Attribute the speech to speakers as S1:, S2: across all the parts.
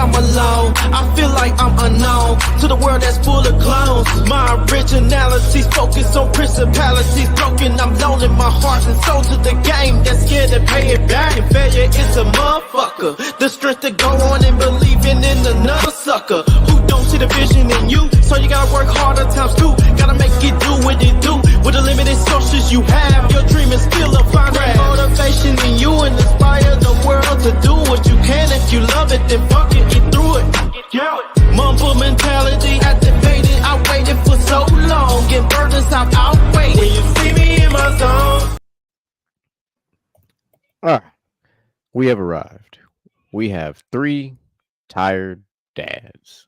S1: I'm alone. I feel like I'm unknown to the world that's full of clones. My originality's focused on principalities broken. I'm loaning my heart and soul to the game that's scared to pay it back. And failure is a motherfucker. The strength to go on and believing in another sucker who don't see the vision in you. So you gotta work harder times two. Gotta make it do what it do. With the limited sources you have, your dream is still a fine motivation in you and inspire the world to do what you can. If you love it, then fuck it, get through it. Mumble mentality activated. I waited for so long, and burdens I've outweighed. When you see me in my zone.
S2: All right, we have arrived. We have 3 tired dads,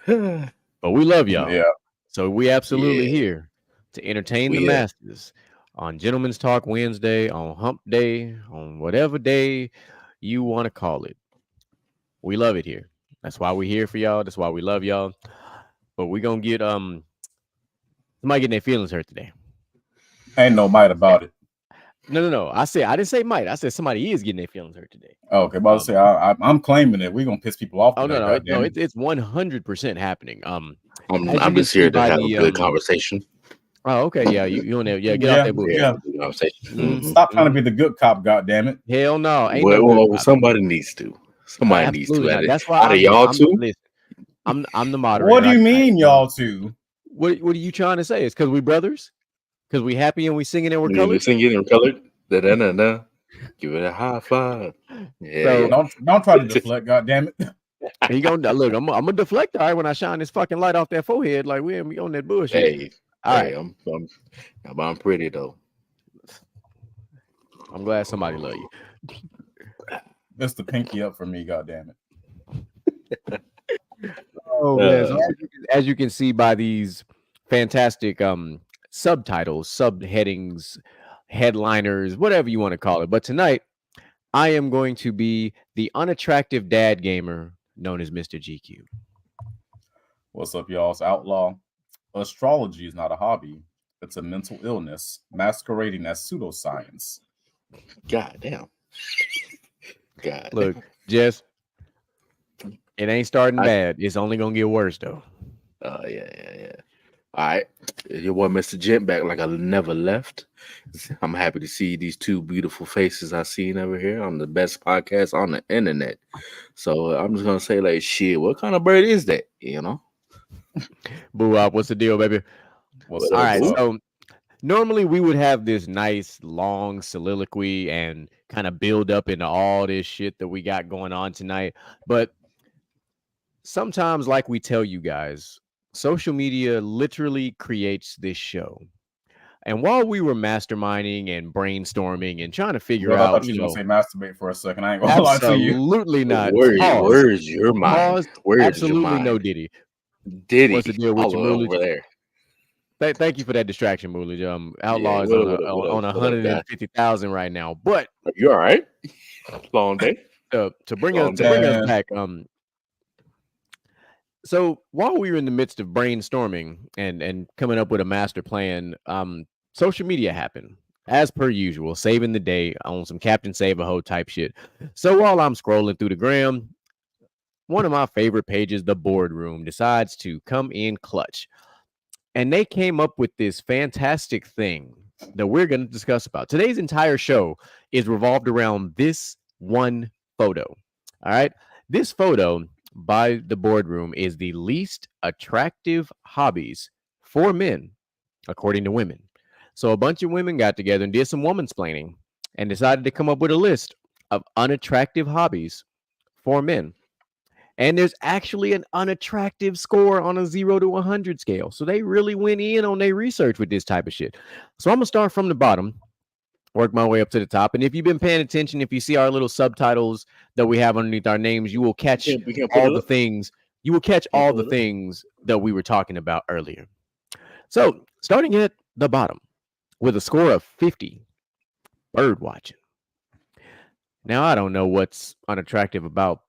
S2: but we love y'all.
S3: Yeah.
S2: So we absolutely here to entertain the masses on Gentlemen's Talk Wednesday, on Hump Day, on whatever day you want to call it. We love it here. That's why we're here for y'all. That's why we love y'all. But we're gonna get somebody getting their feelings hurt today.
S3: Ain't no might about it.
S2: No. I didn't say might. I said somebody is getting their feelings hurt today.
S3: Oh, okay, but I'll say I'm claiming it. We're gonna piss people off.
S2: Oh no, it's 100% happening.
S4: I'm just here to have a good conversation.
S2: Oh, okay, yeah, you on there, get out there, boo.
S3: Yeah.
S4: Conversation.
S3: Stop trying to be the good cop, goddammit.
S2: Hell no, ain't
S4: well, somebody needs to. Somebody needs to.
S2: That's why
S4: out of y'all two.
S2: I'm the moderator.
S3: What do you mean, y'all two?
S2: What are you trying to say? It's because we brothers? Because we happy and we singing and we're colored?
S4: We singing and colored. Da. Give it a high five. Yeah.
S3: So, don't try to deflect, goddammit.
S2: He gonna look. I'm a deflector. All right, when I shine this fucking light off that forehead, like we on that bullshit.
S4: Hey,
S2: all right.
S4: I'm pretty though.
S2: I'm glad somebody love you.
S3: That's the pinky up for me, goddammit.
S2: Oh man! So as you can see by these fantastic subtitles, subheadings, headliners, whatever you want to call it. But tonight, I am going to be the unattractive dad gamer known as Mr. GQ.
S3: What's up, y'all? It's Outlaw. Astrology is not a hobby. It's a mental illness masquerading as pseudoscience.
S4: God damn. God.
S2: Look, Jess, it ain't starting bad. It's only going to get worse, though.
S4: Oh, yeah. All right. Your boy, Mr. Gent, back like I never left. I'm happy to see these 2 beautiful faces I've seen over here on the best podcast on the internet. So I'm just going to say, like, shit, what kind of bird is that? You know?
S2: Boo up. What's the deal, baby?
S3: All
S2: right. So normally we would have this nice long soliloquy and kind of build up into all this shit that we got going on tonight. But sometimes, like we tell you guys, social media literally creates this show. And while we were masterminding and brainstorming and trying to figure out,
S3: I thought you were gonna say masturbate for a second. I ain't gonna lie to you.
S2: Absolutely not.
S4: Where's your mind? Where's
S2: absolutely
S4: your mind?
S2: No Diddy.
S4: What's the deal with you, over there?
S2: Thank you for that distraction, Moolage. Outlaw is on 150,000 right now. But
S4: you all right? Long day.
S2: To bring us back. So while we were in the midst of brainstorming and coming up with a master plan, social media happened as per usual, saving the day on some Captain Save-A-Ho type shit. So while I'm scrolling through the gram, one of my favorite pages, The Boardroom, decides to come in clutch. And they came up with this fantastic thing that we're going to discuss about. Today's entire show is revolved around this one photo. All right. This photo by The Boardroom is the least attractive hobbies for men, according to women. So a bunch of women got together and did some womansplaining and decided to come up with a list of unattractive hobbies for men. And there's actually an unattractive score on a 0 to 100 scale. So they really went in on their research with this type of shit. So I'm going to start from the bottom, work my way up to the top. And if you've been paying attention, if you see our little subtitles that we have underneath our names, you will catch all the things. You will catch all the things that we were talking about earlier. So starting at the bottom with a score of 50, bird watching. Now, I don't know what's unattractive about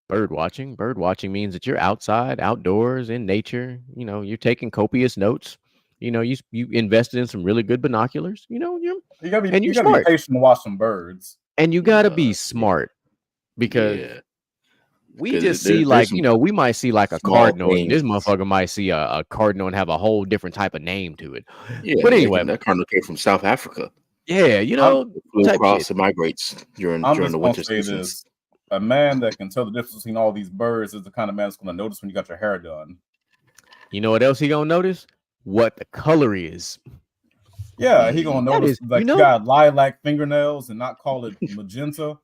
S2: bird watching. Bird watching means that you're outside, outdoors, in nature. You know, you're taking copious notes. You know, you invested in some really good binoculars. You know, you gotta be
S3: patient to watch some birds.
S2: And you gotta be smart because we
S4: 'Cause
S2: just
S4: there's
S2: see like
S4: some
S2: we might see like a
S4: small
S2: cardinal, and this
S4: things.
S2: motherfucker might see a cardinal and have a whole different type of name to it.
S4: Yeah,
S2: But anyway,
S4: that cardinal came from South Africa.
S2: yeah,
S3: I'm
S4: It flew
S2: type
S4: across
S2: shit.
S4: and migrates during
S3: I'm
S4: the
S3: just gonna
S4: winter
S3: say
S4: seasons.
S3: this: a man that can tell the difference between all these birds is the kind of man that's gonna notice when you got your hair done.
S2: You know what else he gonna notice? What the color is.
S3: Yeah, he gonna
S2: That
S3: notice
S2: is,
S3: like you got lilac fingernails and not call it magenta.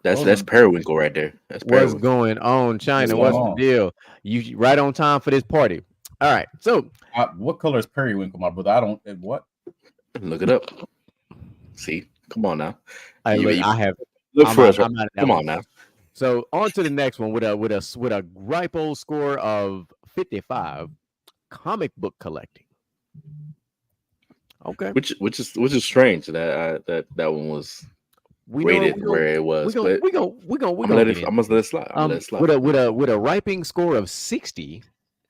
S4: That's periwinkle right there. That's
S2: what's
S4: periwinkle.
S2: going on,
S3: What's
S2: China?
S3: going
S2: What's
S3: on?
S2: the deal? You right on time for this party. All right, so
S3: What color is periwinkle, my brother? I don't. What?
S4: Look it up. See, come on now.
S2: I
S4: You-
S2: have.
S4: Look
S2: I'm
S4: for
S2: out-
S4: us. Right?
S2: I'm out of that
S4: Come
S2: one.
S4: on now.
S2: So on to the next one with a ripe old score of 55. Comic book collecting. Okay,
S4: Which is strange that one was
S2: we
S4: rated where it was. But
S2: we gonna
S4: I'm gonna let it slide. I'm gonna let it slide.
S2: with a ripening score of 60,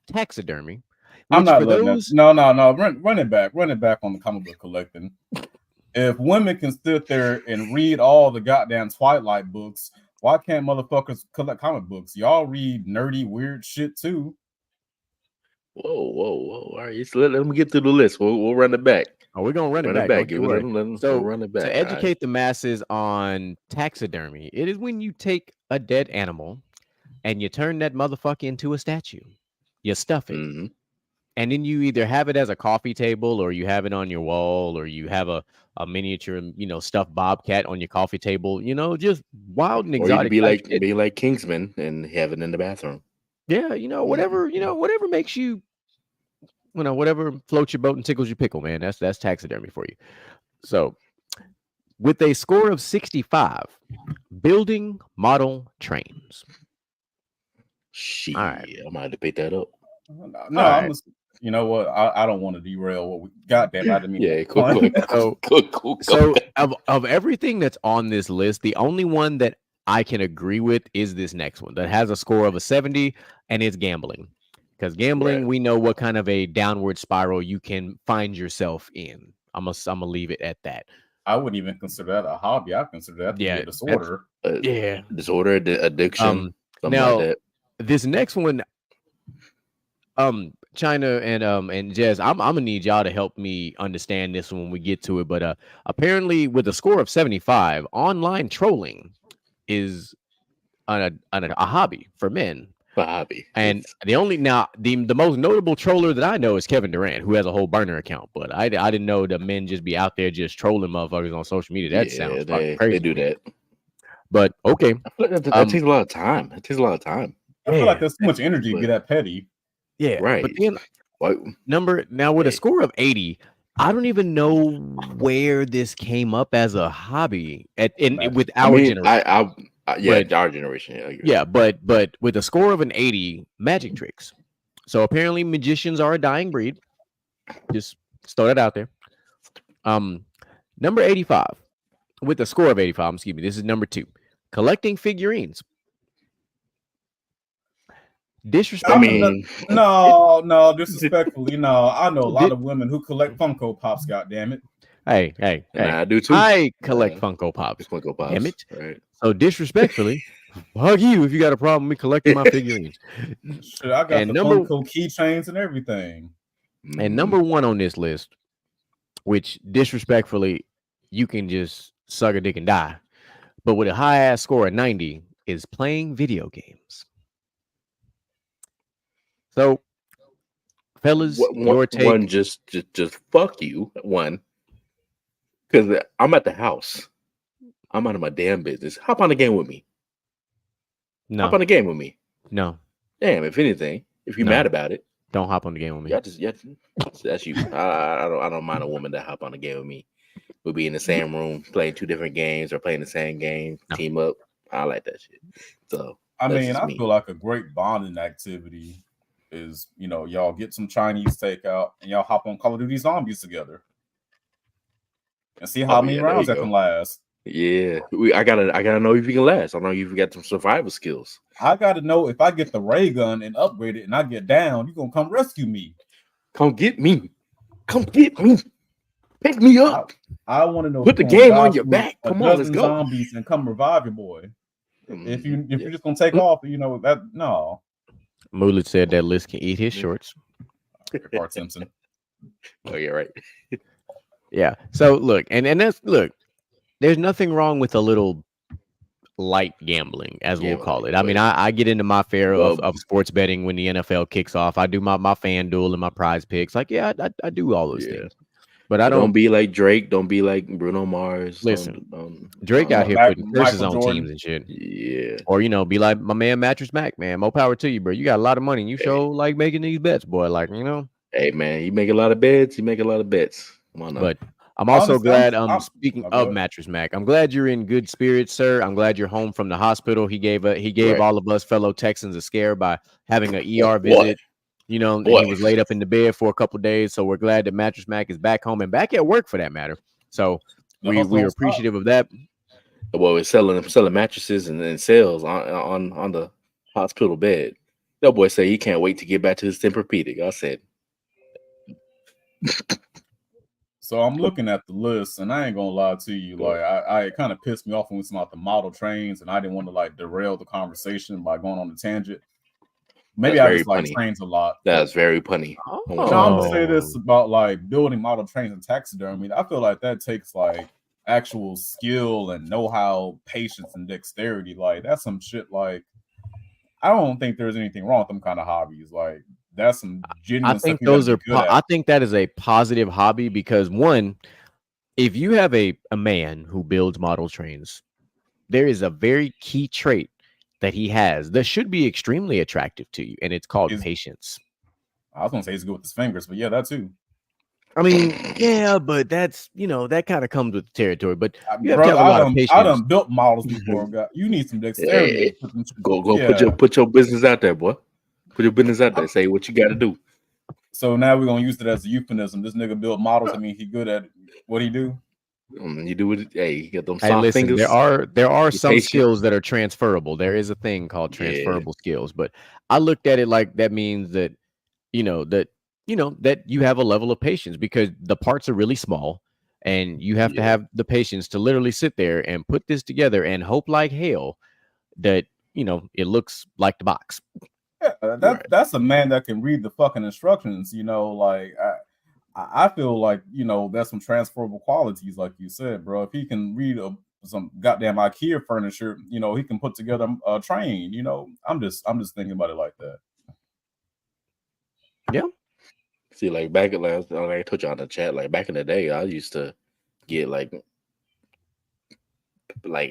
S2: taxidermy.
S3: I'm
S2: Which
S3: not
S2: for
S3: letting
S2: those,
S3: that. No. Run it back on the comic book collecting. If women can sit there and read all the goddamn Twilight books, why can't motherfuckers collect comic books? Y'all read nerdy, weird shit too.
S4: Whoa. All right, so let me get through the list. We'll run it back.
S2: oh, we're gonna run it back.
S4: back.
S2: Don't you worry.
S4: We'll run it back.
S2: To educate the masses on taxidermy, it is when you take a dead animal and you turn that motherfucker into a statue. You stuff it.
S4: Mm-hmm.
S2: And then you either have it as a coffee table, or you have it on your wall, or you have a miniature, stuffed bobcat on your coffee table. Just wild and
S4: Or you
S2: exotic.
S4: could be like Kingsman and have it in the bathroom.
S2: Yeah, whatever makes you, whatever floats your boat and tickles your pickle, man. That's taxidermy for you. So, with a score of 65, building model trains.
S4: Shit,
S2: All right.
S4: I might have to pick that up.
S3: No, I'm. You know what? I don't want to derail what we. Goddamn, I didn't mean.
S4: Yeah, cool.
S2: So of everything that's on this list, the only one that I can agree with is this next one that has a score of a 70, and it's gambling. Because gambling, we know what kind of a downward spiral you can find yourself in. I'm gonna leave it at that.
S3: I wouldn't even consider that a hobby. I consider that to be a disorder.
S4: Disorder, addiction, something
S2: now,
S4: like that.
S2: This next one, China and Jez, I'm gonna need y'all to help me understand this when we get to it. But apparently, with a score of 75, online trolling is a hobby for men.
S4: A hobby.
S2: And the most notable troller that I know is Kevin Durant, who has a whole burner account. But I didn't know the men just be out there just trolling motherfuckers on social media. That sounds fucking crazy.
S4: They do that.
S2: But okay,
S4: I feel like that takes a lot of time. It takes a lot of time.
S3: I feel like there's too much energy to be that petty.
S2: Yeah,
S4: right.
S2: But then with a score of 80, I don't even know where this came up as a hobby with our generation.
S4: Our generation.
S2: Yeah, but with a score of an 80, magic tricks. So apparently magicians are a dying breed. Just throw that out there. Number 85, with a score of 85, excuse me, this is number 2. Collecting figurines. Disrespectful.
S3: No, disrespectfully, no. I know a lot of women who collect Funko Pops. God damn it!
S2: Hey,
S4: I do too.
S2: I collect Funko Pops. Damn it!
S4: Right.
S2: So disrespectfully, hug you if you got a problem with me collecting my figurines.
S3: Shit, I got the Funko keychains and everything.
S2: And number 1 on this list, which disrespectfully, you can just suck a dick and die, but with a high ass score of 90, is playing video games. So, fellas, your take.
S4: One, just fuck you. One, because I'm at the house. I'm out of my damn business. Hop on the game with me.
S2: No.
S4: Hop on the game with me.
S2: No.
S4: Damn, if anything, if you're mad about it,
S2: don't hop on the game with me.
S4: That's you. I don't mind a woman that hop on the game with me. We'll be in the same room playing 2 different games or playing the same game, team up. I like that shit. So
S3: I feel like a great bonding activity is, y'all get some Chinese takeout and y'all hop on Call of Duty Zombies together and see how many rounds that can last.
S4: Yeah, I gotta know if you can last. I don't know if you got some survival skills.
S3: I gotta know if I get the ray gun and upgrade it and I get down, you're gonna come rescue me.
S4: Come get me. Pick me up.
S3: I want to know.
S4: Put the game on your back. Come on, let's go.
S3: Zombies and come revive your boy. If you're just gonna take off, that no.
S2: Moolid said that Liz can eat his shorts.
S3: Bart Simpson.
S4: Oh yeah, right.
S2: Yeah. So look, and that's look. There's nothing wrong with a little light gambling, as we'll call it. I mean, I get into my fair of sports betting when the NFL kicks off. I do my FanDuel and my prize picks. Like, yeah, I do all those things. But I
S4: don't be like Drake. Don't be like Bruno Mars.
S2: Listen, Drake out here putting curses on
S3: Jordan.
S2: teams and shit.
S4: Yeah.
S2: Or, be like my man Mattress Mac, man. More power to you, bro. You got a lot of money and you show like making these bets, boy. Like,
S4: Hey, man, you make a lot of bets. Come on now.
S2: But I'm also glad, speaking of Mattress Mac, I'm glad you're in good spirits, sir. I'm glad you're home from the hospital. He gave all of us fellow Texans a scare by having an ER visit. And he was laid up in the bed for a couple days. So we're glad that Mattress Mac is back home and back at work for that matter. So we are appreciative of that.
S4: Well, we're selling mattresses and sales on the hospital bed. That boy said he can't wait to get back to his Tempur-Pedic. I said.
S3: So I'm looking at the list, and I ain't gonna lie to you. Like, I kind of pissed me off when we talking about the model trains, and I didn't want to like derail the conversation by going on a tangent. Maybe I just like trains a lot.
S4: That's very punny.
S3: No, I'm gonna say this about like building model trains and taxidermy. I feel like that takes like actual skill and know-how, patience, and dexterity. Like that's some shit. Like I don't think there's anything wrong with them kind of hobbies. Like that's some genuine.
S2: I think those are. I think that is a positive hobby because one, if you have a man who builds model trains, there is a very key trait that he has that should be extremely attractive to you, and it's called patience.
S3: I was gonna say he's good with his fingers, but yeah, that too.
S2: I mean, yeah, but that's that kind of comes with the territory. But you have to have a lot of patience.
S3: I done built models before. You need some dexterity.
S4: Hey, go put your business out there, boy. Put your business out there. Say what you got to do.
S3: So now we're gonna use it as a euphemism. This nigga built models. I mean, he good at what he do.
S4: You do it. Hey, you got them soft
S2: listen,
S4: fingers.
S2: There are some skills that are transferable. There is a thing called transferable skills, but I looked at it like that means that that you have a level of patience because the parts are really small, and you have to have the patience to literally sit there and put this together and hope like hell that it looks like the box.
S3: Yeah, that's a man that can read the fucking instructions. Like. I feel like there's some transferable qualities, like you said, bro. If he can read some goddamn IKEA furniture, he can put together a train. I'm just thinking about it like that.
S2: Yeah.
S4: See, like back at last, like I told you on the chat, like back in the day, I used to get like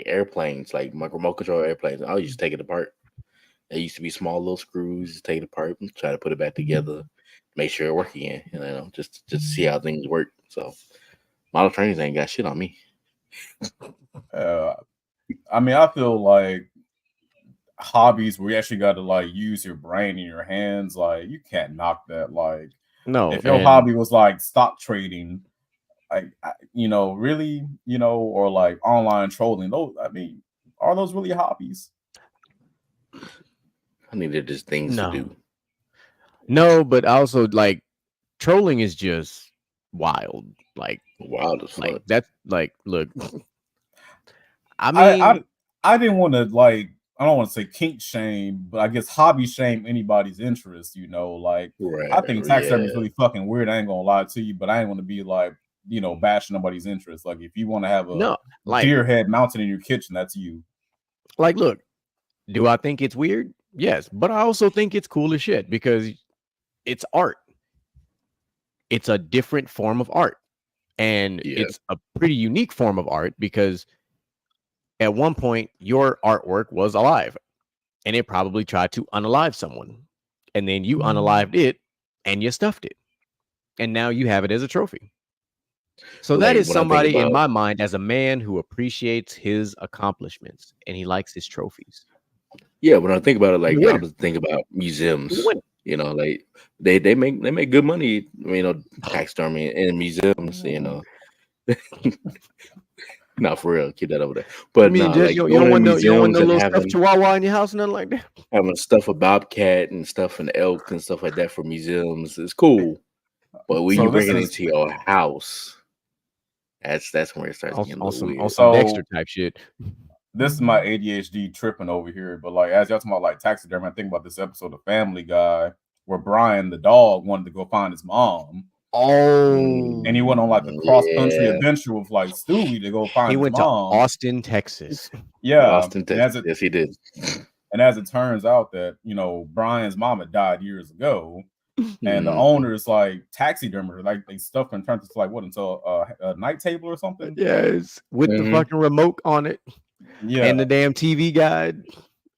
S4: airplanes, like my remote control airplanes. I used to take it apart. It used to be small little screws, take it apart, and try to put it back together. Make sure it work again, just to see how things work. So, model trains ain't got shit on me.
S3: I mean, I feel like hobbies where you actually got to like use your brain and your hands, like you can't knock that. Like,
S2: no,
S3: if your hobby was like stock trading, like really, or like online trolling, those, I mean, are those really hobbies?
S4: I think they're just things to do.
S2: No, but also like trolling is just wild. Like
S4: wild as fuck.
S2: That's like, look. I mean,
S3: I didn't want to like. I don't want to say kink shame, but I guess hobby shame anybody's interest. Like I think taxidermy is really fucking weird. I ain't gonna lie to you, but I ain't want to be like bashing nobody's interest. Like if you want to have a deer head mounted in your kitchen, that's you.
S2: Like, look, do I think it's weird? Yes, but I also think it's cool as shit because it's art. It's a different form of art. And it's a pretty unique form of art because at one point your artwork was alive and it probably tried to unalive someone. And then you unalived it and you stuffed it. And now you have it as a trophy. So that is somebody in my mind as a man who appreciates his accomplishments and he likes his trophies.
S4: Yeah, when I think about it, like I was thinking about museums. Like they make good money, taxidermy in museums, Not for real, keep that over there. But
S2: you don't want no little stuffed chihuahua in your house, nothing like that.
S4: Having stuff a bobcat and stuff an elk and stuff like that for museums is cool. But when you bring it into your house, that's where it starts getting
S2: on some Dexter type shit.
S3: this is my ADHD tripping over here, but like as y'all talking about like taxidermy, I think about this episode of Family Guy where Brian the dog wanted to go find his mom.
S2: Oh,
S3: And he went on like a cross-country adventure with like Stewie to go find
S2: he
S3: his
S2: went
S3: mom.
S2: to Austin, Texas.
S3: Yeah,
S4: Austin, Texas. Yes, he did.
S3: And as it turns out that, you know, Brian's mom had died years ago. And the owner's like taxidermy, like they stuff and turned into like what until a night table or something.
S2: Yes, with the fucking remote on it.
S3: Yeah,
S2: and the damn TV guide,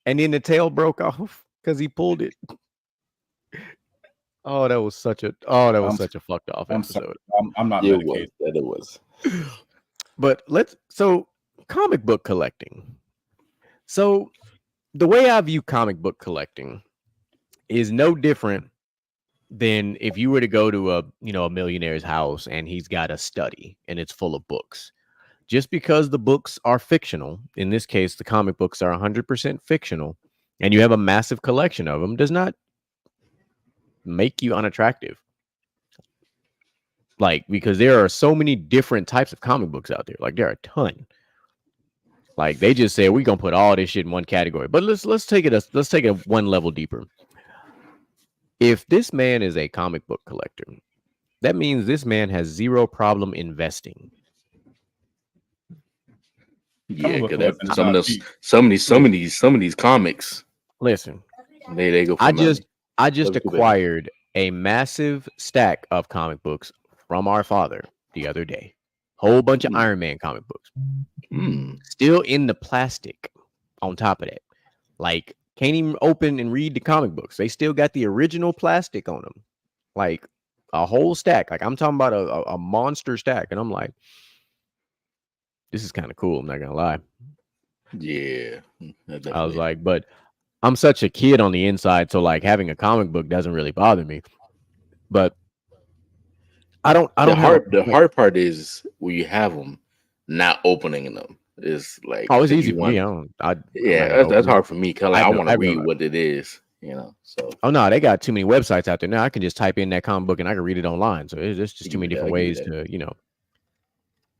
S2: and then the tail broke off because he pulled it. Oh, that was such a fucked off episode.
S3: I'm not
S4: medicated. It was.
S2: But so comic book collecting. So the way I view comic book collecting is no different than if you were to go to a millionaire's house and he's got a study and it's full of books. Just because the books are fictional, in this case, the comic books are 100% fictional, and you have a massive collection of them, does not make you unattractive. Like, because there are so many different types of comic books out there. Like, there are a ton. Like, they just say we're gonna put all this shit in one category. But let's take it one level deeper. If this man is a comic book collector, that means this man has zero problem investing.
S4: Yeah, some of these comics.
S2: Listen,
S4: they go.
S2: I just acquired a massive stack of comic books from our father the other day. Whole bunch of Iron Man comic books, still in the plastic. On top of that, like can't even open and read the comic books. They still got the original plastic on them, like a whole stack. Like I'm talking about a monster stack, and I'm like, this is kind of cool. I'm not gonna lie.
S4: Yeah,
S2: I was like, but I'm such a kid on the inside, so like having a comic book doesn't really bother me. But I don't.
S4: The hard part is when you have them, not opening them is like.
S2: Oh, it's easy for me.
S4: That's hard for me. Cause like, I want to read what it is. So.
S2: Oh no, they got too many websites out there now. I can just type in that comic book and I can read it online. So there's just too many different ways to,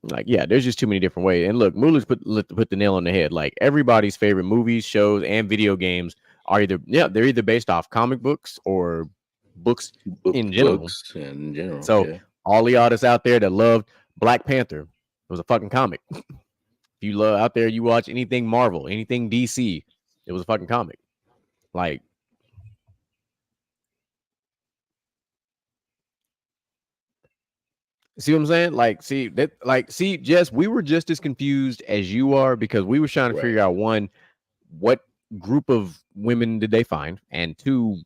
S2: like, yeah, there's just too many different ways. And look, Moolah's put the nail on the head. Like everybody's favorite movies, shows, and video games are they're either based off comic books or books in general. So all the artists out there that loved Black Panther, it was a fucking comic. If you love out there, you watch anything Marvel, anything DC, it was a fucking comic. Like, see what I'm saying? Like, see, Jess, we were just as confused as you are because we were trying to figure out, one, what group of women did they find? And two,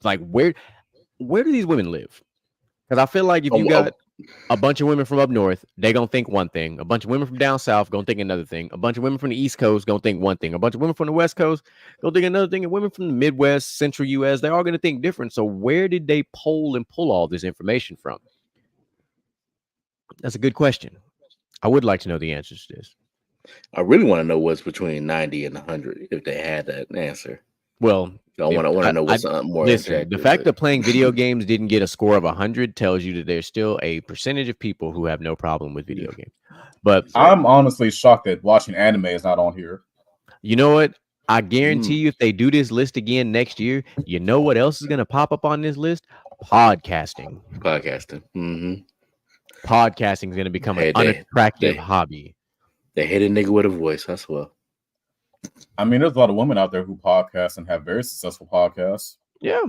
S2: like, where do these women live? Because I feel like if you got a bunch of women from up north, they gonna think one thing. A bunch of women from down south gonna think another thing. A bunch of women from the East Coast gonna think one thing. A bunch of women from the West Coast gonna think another thing. And women from the Midwest, Central US, they're all gonna think different. So where did they poll and pull all this information from? That's a good question. I would like to know the answers to this.
S4: I really want to know what's between 90 and 100 if they had that answer.
S2: Well,
S4: I want to know what's more.
S2: Listen, the fact that playing video games didn't get a score of 100 tells you that there's still a percentage of people who have no problem with video games. But
S3: I'm honestly shocked that watching anime is not on here.
S2: You know what? I guarantee you, if they do this list again next year, you know what else is going to pop up on this list? Podcasting.
S4: Mm-hmm.
S2: Podcasting is going to become an unattractive hobby.
S4: They hit a nigga with a voice. That's well.
S3: I mean, there's a lot of women out there who podcast and have very successful podcasts.
S2: Yeah.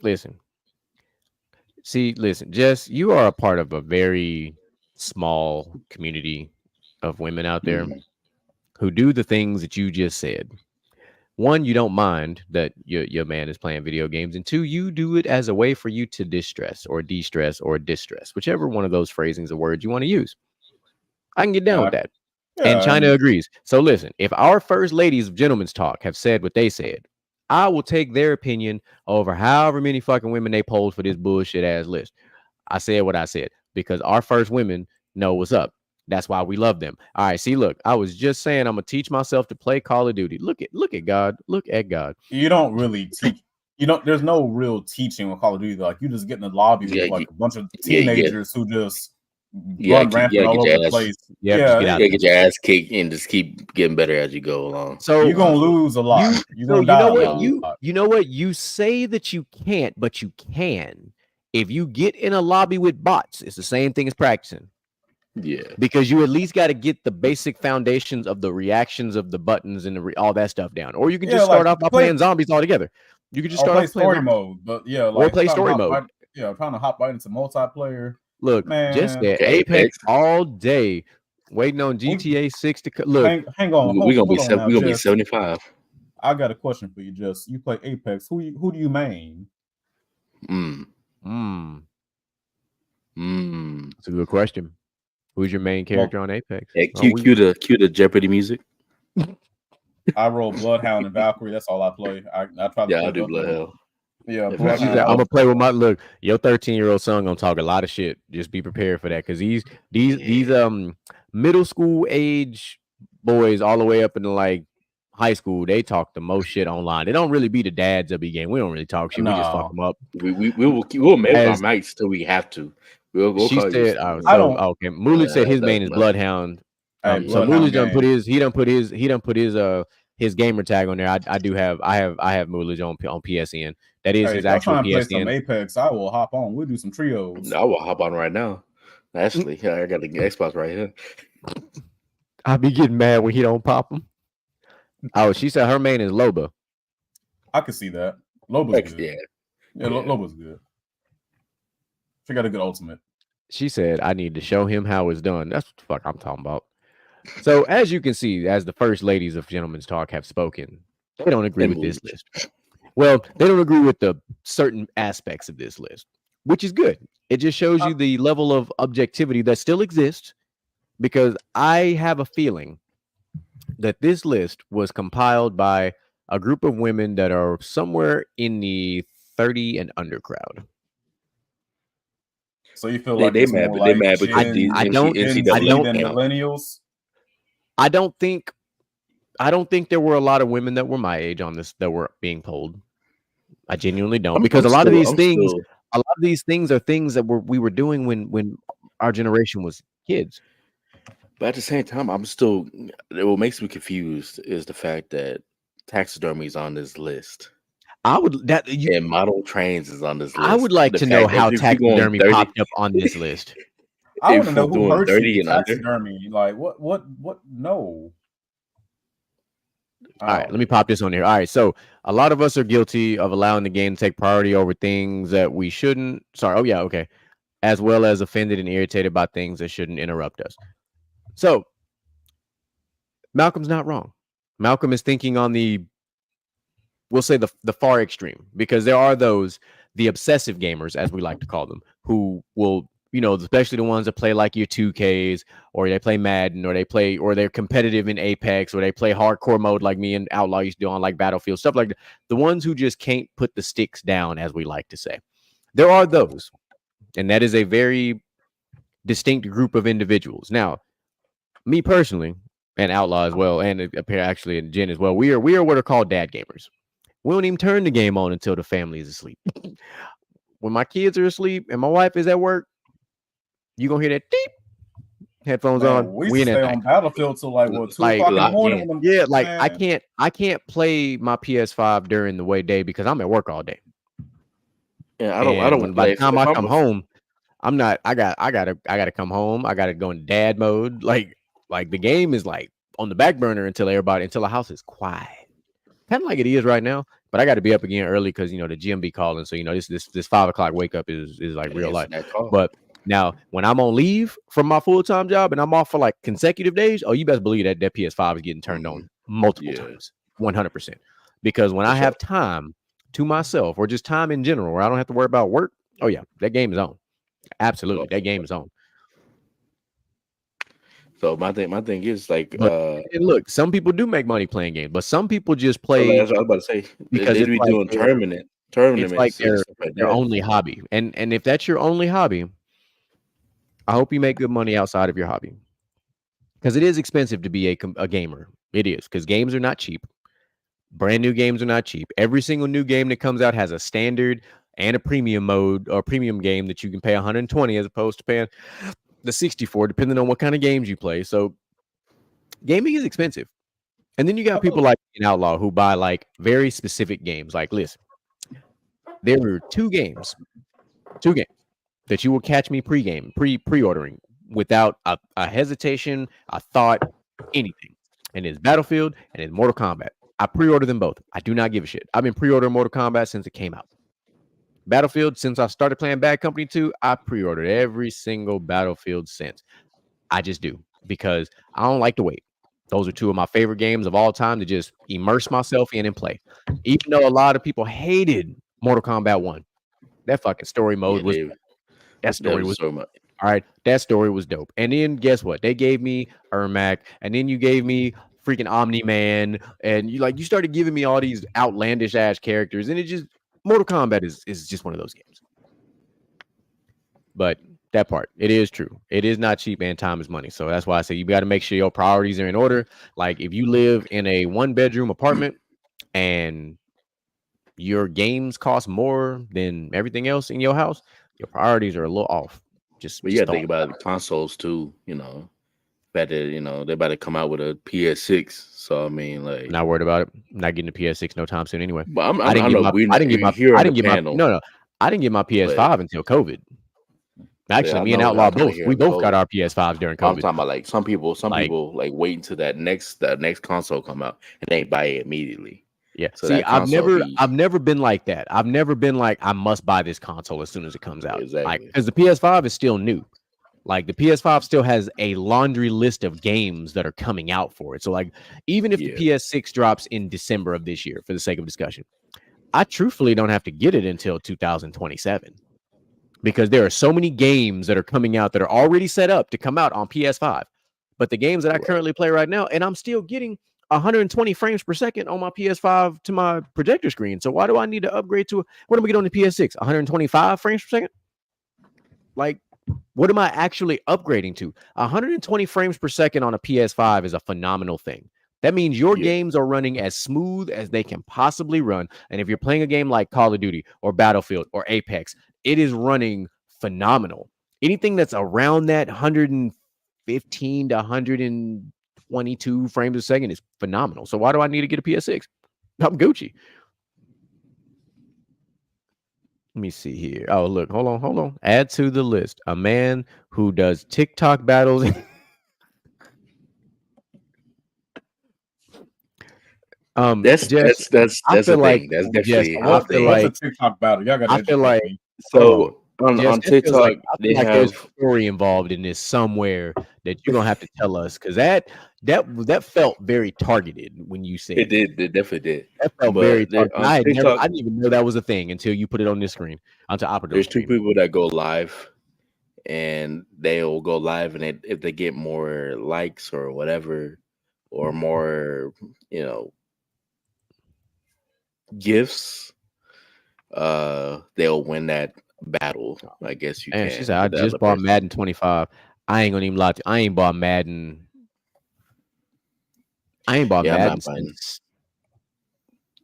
S2: Listen, Jess, you are a part of a very small community of women out there who do the things that you just said. One, you don't mind that your man is playing video games. And two, you do it as a way for you to distress or de-stress or distress, whichever one of those phrasings or words you want to use. I can get down with that. Yeah, and China agrees. So listen, if our first ladies of Gentlemen's Talk have said what they said, I will take their opinion over however many fucking women they polled for this bullshit ass list. I said what I said because our first women know what's up. That's why we love them. All right, see, look, I was just saying I'm gonna teach myself to play Call of Duty. Look at God. Look at God.
S3: You don't really teach. There's no real teaching with Call of Duty. Like you just get in the lobby with like a bunch of teenagers who just run rampant all over the place.
S2: Just get out there.
S4: Get your ass kicked and just keep getting better as you go along.
S2: So
S3: you're gonna lose a lot. You're gonna die a lot.
S2: You know what? You say that you can't, but you can. If you get in a lobby with bots, it's the same thing as practicing.
S4: Yeah,
S2: because you at least got to get the basic foundations of the reactions of the buttons and all that stuff down, or you can just start off by playing zombies altogether. You can just start off
S3: playing story mode, but
S2: or play story mode.
S3: Trying to hop right into multiplayer.
S2: Look,
S3: man,
S2: just Apex all day, waiting on GTA 6 to look.
S3: Hang on,
S4: we're gonna be 75.
S3: I got a question for you, Jess. You play Apex. Who do you main?
S2: That's a good question. Who's your main character on Apex?
S4: Yeah, cue the Jeopardy music.
S3: I roll Bloodhound and Valkyrie. That's all I play. I try to
S4: I do Bloodhound.
S3: Yeah,
S2: I'm gonna play with my look. Your 13-year-old son gonna talk a lot of shit. Just be prepared for that, because these middle school age boys all the way up into like high school, they talk the most shit online. They don't really be the dads of the game. We don't really talk shit. We just fuck them up.
S4: We'll make our mics till we have to. We'll
S2: she said, okay. Moolah said his main is Bloodhound. So Moolah's done put his gamer tag on there. I have Moolah on PSN. That is his actual PSN.
S3: Play some Apex. I will hop on. We'll do some trios.
S4: I will hop on right now. Actually, I got the Xbox right here.
S2: I'll be getting mad when he don't pop them. Oh, she said her main is Loba.
S3: I can see that. Loba's good. Yeah, Loba's good. She got a good ultimate.
S2: She said, I need to show him how it's done. That's what the fuck I'm talking about. So, as you can see, as the first ladies of Gentlemen's Talk have spoken, they don't agree with this list. Well, they don't agree with the certain aspects of this list, which is good. It just shows you the level of objectivity that still exists, because I have a feeling that this list was compiled by a group of women that are somewhere in the 30 and under crowd.
S3: So you feel like
S4: they mad because
S2: I don't
S3: millennials.
S2: I don't think there were a lot of women that were my age on this that were being polled. I genuinely don't, because a lot of these things are things that we were doing when our generation was kids.
S4: But at the same time, what makes me confused is the fact that taxidermy is on this list. And model trains is on this list.
S2: I would like to know how taxidermy popped up on this list.
S3: I want to know who hurt 30 and taxidermy. Like what? No.
S2: All right, let me pop this on here. All right, so a lot of us are guilty of allowing the game to take priority over things that we shouldn't. Okay. As well as offended and irritated by things that shouldn't interrupt us. So Malcolm's not wrong. Malcolm is thinking on we'll say the far extreme, because there are the obsessive gamers, as we like to call them, who will, especially the ones that play like your 2Ks, or they play Madden, or they're competitive in Apex, or they play hardcore mode like me and Outlaw used to do on like Battlefield, stuff like that. The ones who just can't put the sticks down, as we like to say. There are those, and that is a very distinct group of individuals. Now, me personally, and Outlaw as well, and actually and Jen as well, we are what are called dad gamers. We don't even turn the game on until the family is asleep. When my kids are asleep and my wife is at work, you gonna hear that deep headphones on.
S3: We stay on Battlefield till like 2 o'clock in the morning.
S2: Yeah, like I can't play my PS5 during the day because I'm at work all day.
S4: Yeah, I don't.
S2: By the time I come home, I'm not. I gotta come home. I gotta go in dad mode. Like the game is like on the back burner until the house is quiet. Kind of like it is right now, but I got to be up again early because the gym be calling. So this 5 o'clock wake up is like real life. But now when I'm on leave from my full-time job and I'm off for like consecutive days, you best believe that PS5 is getting turned on multiple times, 100%. Because when I have time to myself, or just time in general, where I don't have to worry about work, that game is on. Absolutely, that game is on.
S4: So my thing is like,
S2: and look, some people do make money playing games, but some people just play.
S4: That's what I was about to say, because they be doing tournaments.
S2: It's like their only hobby, and if that's your only hobby, I hope you make good money outside of your hobby, because it is expensive to be a gamer. It is, because games are not cheap. Brand new games are not cheap. Every single new game that comes out has a standard and a premium mode or premium game that you can pay $120 as opposed to paying the 64, depending on what kind of games you play. So gaming is expensive. And then you got people like an Outlaw who buy like very specific games. Like, listen, there were two games that you will catch me pre-ordering without a hesitation, a thought, anything. And it's Battlefield and it's Mortal Kombat. I pre-order them both. I do not give a shit. I've been pre-ordering Mortal Kombat since it came out. Battlefield, since I started playing Bad Company 2, I pre-ordered every single Battlefield since. I just do because I don't like to wait. Those are two of my favorite games of all time to just immerse myself in and play. Even though a lot of people hated Mortal Kombat 1. That fucking story mode was all right. That story was dope. And then guess what? They gave me Ermac, and then you gave me freaking Omni-Man, and you started giving me all these outlandish ass characters, and it just Mortal Kombat is just one of those games. But that part, it is true. It is not cheap, and time is money. So that's why I say you got to make sure your priorities are in order. Like if you live in a 1-bedroom apartment and your games cost more than everything else in your house, your priorities are a little off.
S4: But you got to think about the consoles too. You know, they're about to come out with a PS6. So I mean, like,
S2: not worried about it. I'm not getting a PS6 no time soon anyway.
S4: But
S2: I didn't get my PS5 until COVID. Actually, me and Outlaw we both got our PS5s during COVID.
S4: I'm talking about like some people like wait until that next console come out and they buy it immediately.
S2: Yeah. So see, I've never been like that. I've never been like I must buy this console as soon as it comes out.
S4: Exactly.
S2: Like because the PS5 is still new. Like the PS5 still has a laundry list of games that are coming out for it. So like even if the PS6 drops in December of this year, for the sake of discussion, I truthfully don't have to get it until 2027. Because there are so many games that are coming out that are already set up to come out on PS5. But the games that I currently play right now, and I'm still getting 120 frames per second on my PS5 to my projector screen. So why do I need to upgrade to what am I get on the PS6? 125 frames per second? Like, what am I actually upgrading to? 120 frames per second on a PS5 is a phenomenal thing. That means your games are running as smooth as they can possibly run. And if you're playing a game like Call of Duty or Battlefield or Apex, it is running phenomenal. Anything that's around that 115 to 122 frames a second is phenomenal. So why do I need to get a PS6? I'm Gucci. Let me see here. Oh, look, hold on. Add to the list. A man who does TikTok battles.
S4: That's the thing.
S2: Like,
S4: that's definitely
S3: what's a TikTok battle? Y'all got
S2: I feel like
S4: so on TikTok they have
S2: there's a story involved in this somewhere that you're gonna have to tell us because that felt very targeted when you said
S4: it did. It definitely did.
S2: That felt very targeted. I didn't even know that was a thing until you put it on this screen onto Opera.
S4: There's two people that go live, and they'll go live, and if they get more likes or whatever, or more, gifts, they'll win that battle. I guess you can.
S2: She said, I just bought Madden 25. I ain't gonna even lie to you. I ain't bought Madden. Madden since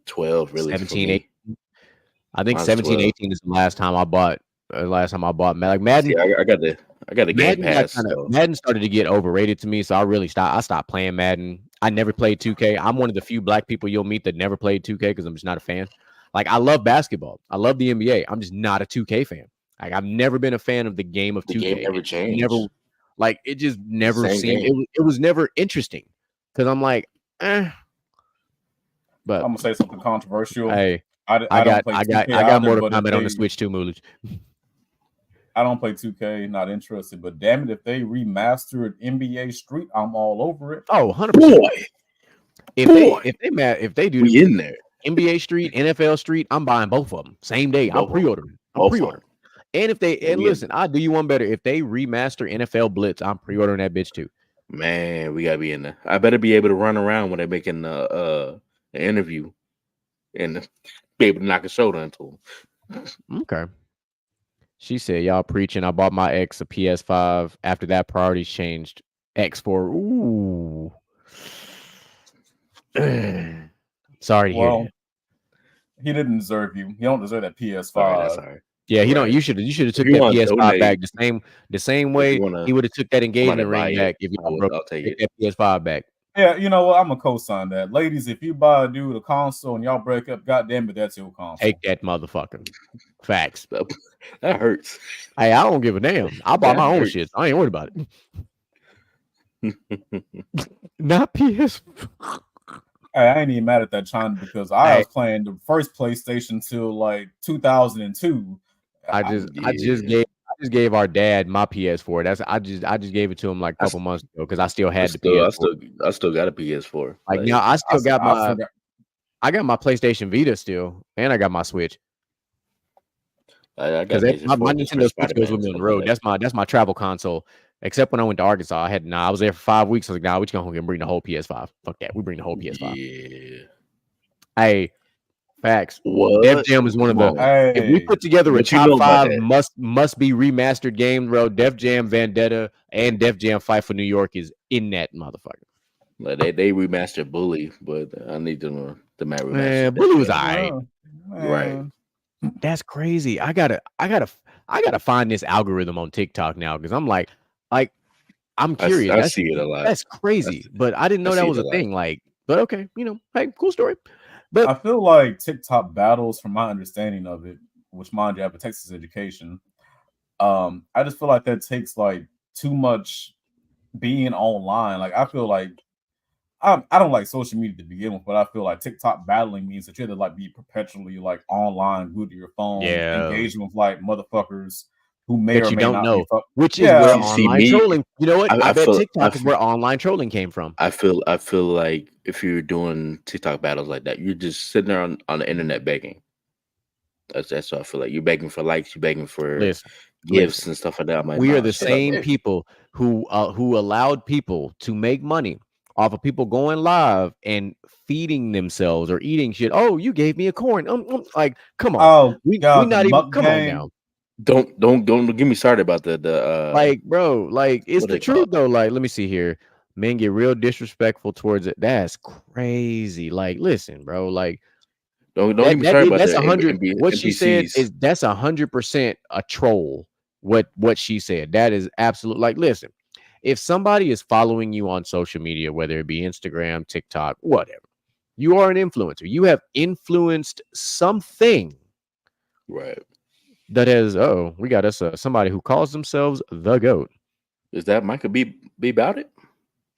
S4: 12, really.
S2: 17, 18. I think 17, 18 is the last time I bought. Madden. Like Madden,
S4: see, I got the Game Pass.
S2: Madden started to get overrated to me, so I stopped playing Madden. I never played 2K. I'm one of the few black people you'll meet that never played 2K because I'm just not a fan. Like I love basketball. I love the NBA. I'm just not a 2K fan. Like I've never been a fan of the game of 2K.
S4: The game never changed.
S2: It just never seemed. It was never interesting because I'm like, But
S3: I'm gonna say something controversial.
S2: Hey, I got Mortal Kombat on the Switch too, Moolage.
S3: I don't play 2K, not interested. But damn it, if they remastered NBA Street, I'm all over it.
S2: Oh, 100%. If they do
S4: we in there.
S2: NBA Street, NFL Street, I'm buying both of them same day. I'm pre-ordering. And listen, I'll do you one better. If they remaster NFL Blitz, I'm pre-ordering that bitch too.
S4: Man, we gotta be in there. I better be able to run around when they're making an interview and be able to knock a shoulder into them.
S2: Okay. She said, y'all preaching. I bought my ex a PS5. After that, priorities changed. X4. Ooh. Sorry to hear that.
S3: He didn't deserve you. He don't deserve that PS5.
S4: Sorry, that's all right.
S2: Yeah, he don't.
S4: Right.
S2: You should have took
S4: you
S2: that
S4: want
S2: PS5
S4: donate,
S2: back the same
S4: if
S2: way
S4: you wanna
S2: he would have took that engagement
S4: buy
S2: ring
S4: it,
S2: back if y'all broke.
S4: I'll take
S2: Take
S4: it.
S2: that PS5 back.
S3: Yeah, you know what? I'm gonna co-sign that, ladies. If you buy a dude a console and y'all break up, goddamn it, that's your console.
S2: Take that motherfucker. Facts.
S4: That hurts.
S2: Hey, I don't give a damn. I bought
S4: That
S2: my own
S4: hurts.
S2: shit. I ain't worried about it. Not PS.
S3: Hey, I ain't even mad at that, China, because I was playing the first PlayStation till like 2002.
S2: I just gave our dad my PS4. I just gave it to him like a couple months ago because I still had the PS4.
S4: I still got a PS4.
S2: Like now, I still got my.
S3: forgot.
S2: I got my PlayStation Vita still, and I got my Switch.
S4: I got
S2: Because my Nintendo Switch goes with me on the road. That's my travel console. Except when I went to Arkansas, I was there for 5 weeks. I was like, nah, we just gonna bring the whole PS5. Fuck that, we bring the whole PS5.
S4: Yeah.
S2: Hey, facts.
S4: What?
S2: Def Jam is one of the. If we put together a top 5 must be remastered game, bro, Def Jam Vendetta and Def Jam Fight for New York is in that motherfucker.
S4: Like they remastered Bully, but I need them to remaster.
S2: Man, Bully was alright.
S4: Right.
S2: That's crazy. I gotta find this algorithm on TikTok now because I'm like I'm curious.
S4: I see it a lot.
S2: That's crazy, but I didn't know that was a thing. Like, but okay, hey, cool story. But
S3: I feel like TikTok battles, from my understanding of it, which mind you, I have a Texas education. I just feel like that takes like too much being online. Like I feel like I don't like social media to begin with, but I feel like TikTok battling means that you have to like be perpetually like online, glued to your phone, engaging with like motherfuckers who may or may not know,
S2: which is where online trolling. You know what? I bet TikTok is where online trolling came from.
S4: I feel like if you're doing TikTok battles like that, you're just sitting there on the internet begging. That's what I feel like. You're begging for likes. You're begging for gifts and stuff like that. I'm like,
S2: we are the same people who allowed people to make money off of people going live and feeding themselves or eating shit. Oh, you gave me a coin. Like, come on.
S3: Oh,
S2: we not even. Come on now.
S4: Don't get me started about the
S2: like, bro. Like, it's the truth though. Like, let me see here. Men get real disrespectful towards it. That's crazy. Like, listen, bro. Like,
S4: don't get me started about
S2: that's
S4: that.
S2: 100. What she said is that's 100% a troll. What she said. That is absolute. Like, listen. If somebody is following you on social media, whether it be Instagram, TikTok, whatever, you are an influencer. You have influenced something,
S4: right?
S2: That is, we got us somebody who calls themselves the GOAT.
S4: Is that Micah B about it?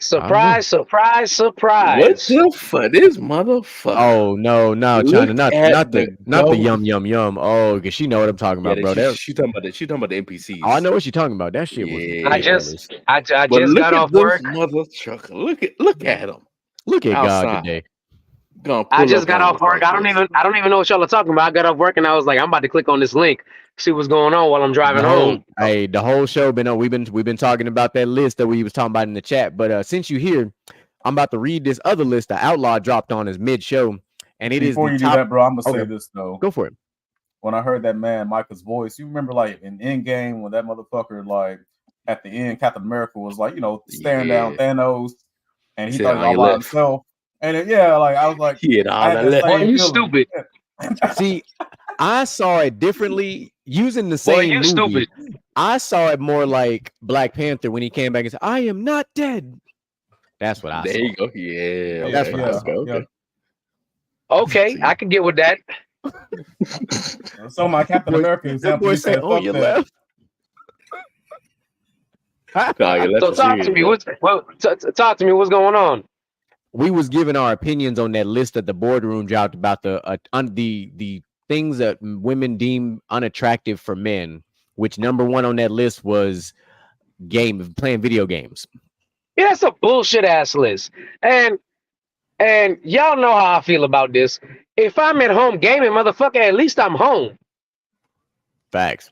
S5: Surprise! Surprise! Surprise!
S4: What the fuck, this motherfucker?
S2: Oh no, China, not the yum. Oh, because she know what I'm talking about, bro.
S4: She talking about the NPCs.
S2: Oh, I know what she's talking about. That shit was.
S5: I just got off work.
S4: Mother trucker, look at him.
S2: Look at God today.
S5: I just got off work. I don't even know what y'all are talking about. I got off work and I was like, I'm about to click on this link, see what's going on while I'm driving home.
S2: Hey, the whole show we've been talking about that list that we was talking about in the chat. But since you're here, I'm about to read this other list the Outlaw dropped on his mid show, and it
S3: Before
S2: is
S3: you do that, bro, I'm gonna say this though.
S2: Go for it.
S3: When I heard that man Micah's voice, you remember like in Endgame when that motherfucker like at the end Captain America was like staring down Thanos, and he thought he was all by himself. And I was like,
S5: you stupid.
S2: See, I saw it differently using the same movie.
S5: Stupid.
S2: I saw it more like Black Panther when he came back and said, "I am not dead." That's what I saw.
S4: There you go. Yeah.
S2: That's what I saw.
S5: Okay, I can get with that.
S3: So my Captain America example,
S2: said, "On your left."
S5: So talk to me. Talk to me. What's going on?
S2: We was giving our opinions on that list that the boardroom dropped about the things that women deem unattractive for men, which number one on that list was playing video games.
S5: Yeah, that's a bullshit ass list. And y'all know how I feel about this. If I'm at home gaming, motherfucker, at least I'm home.
S2: Facts.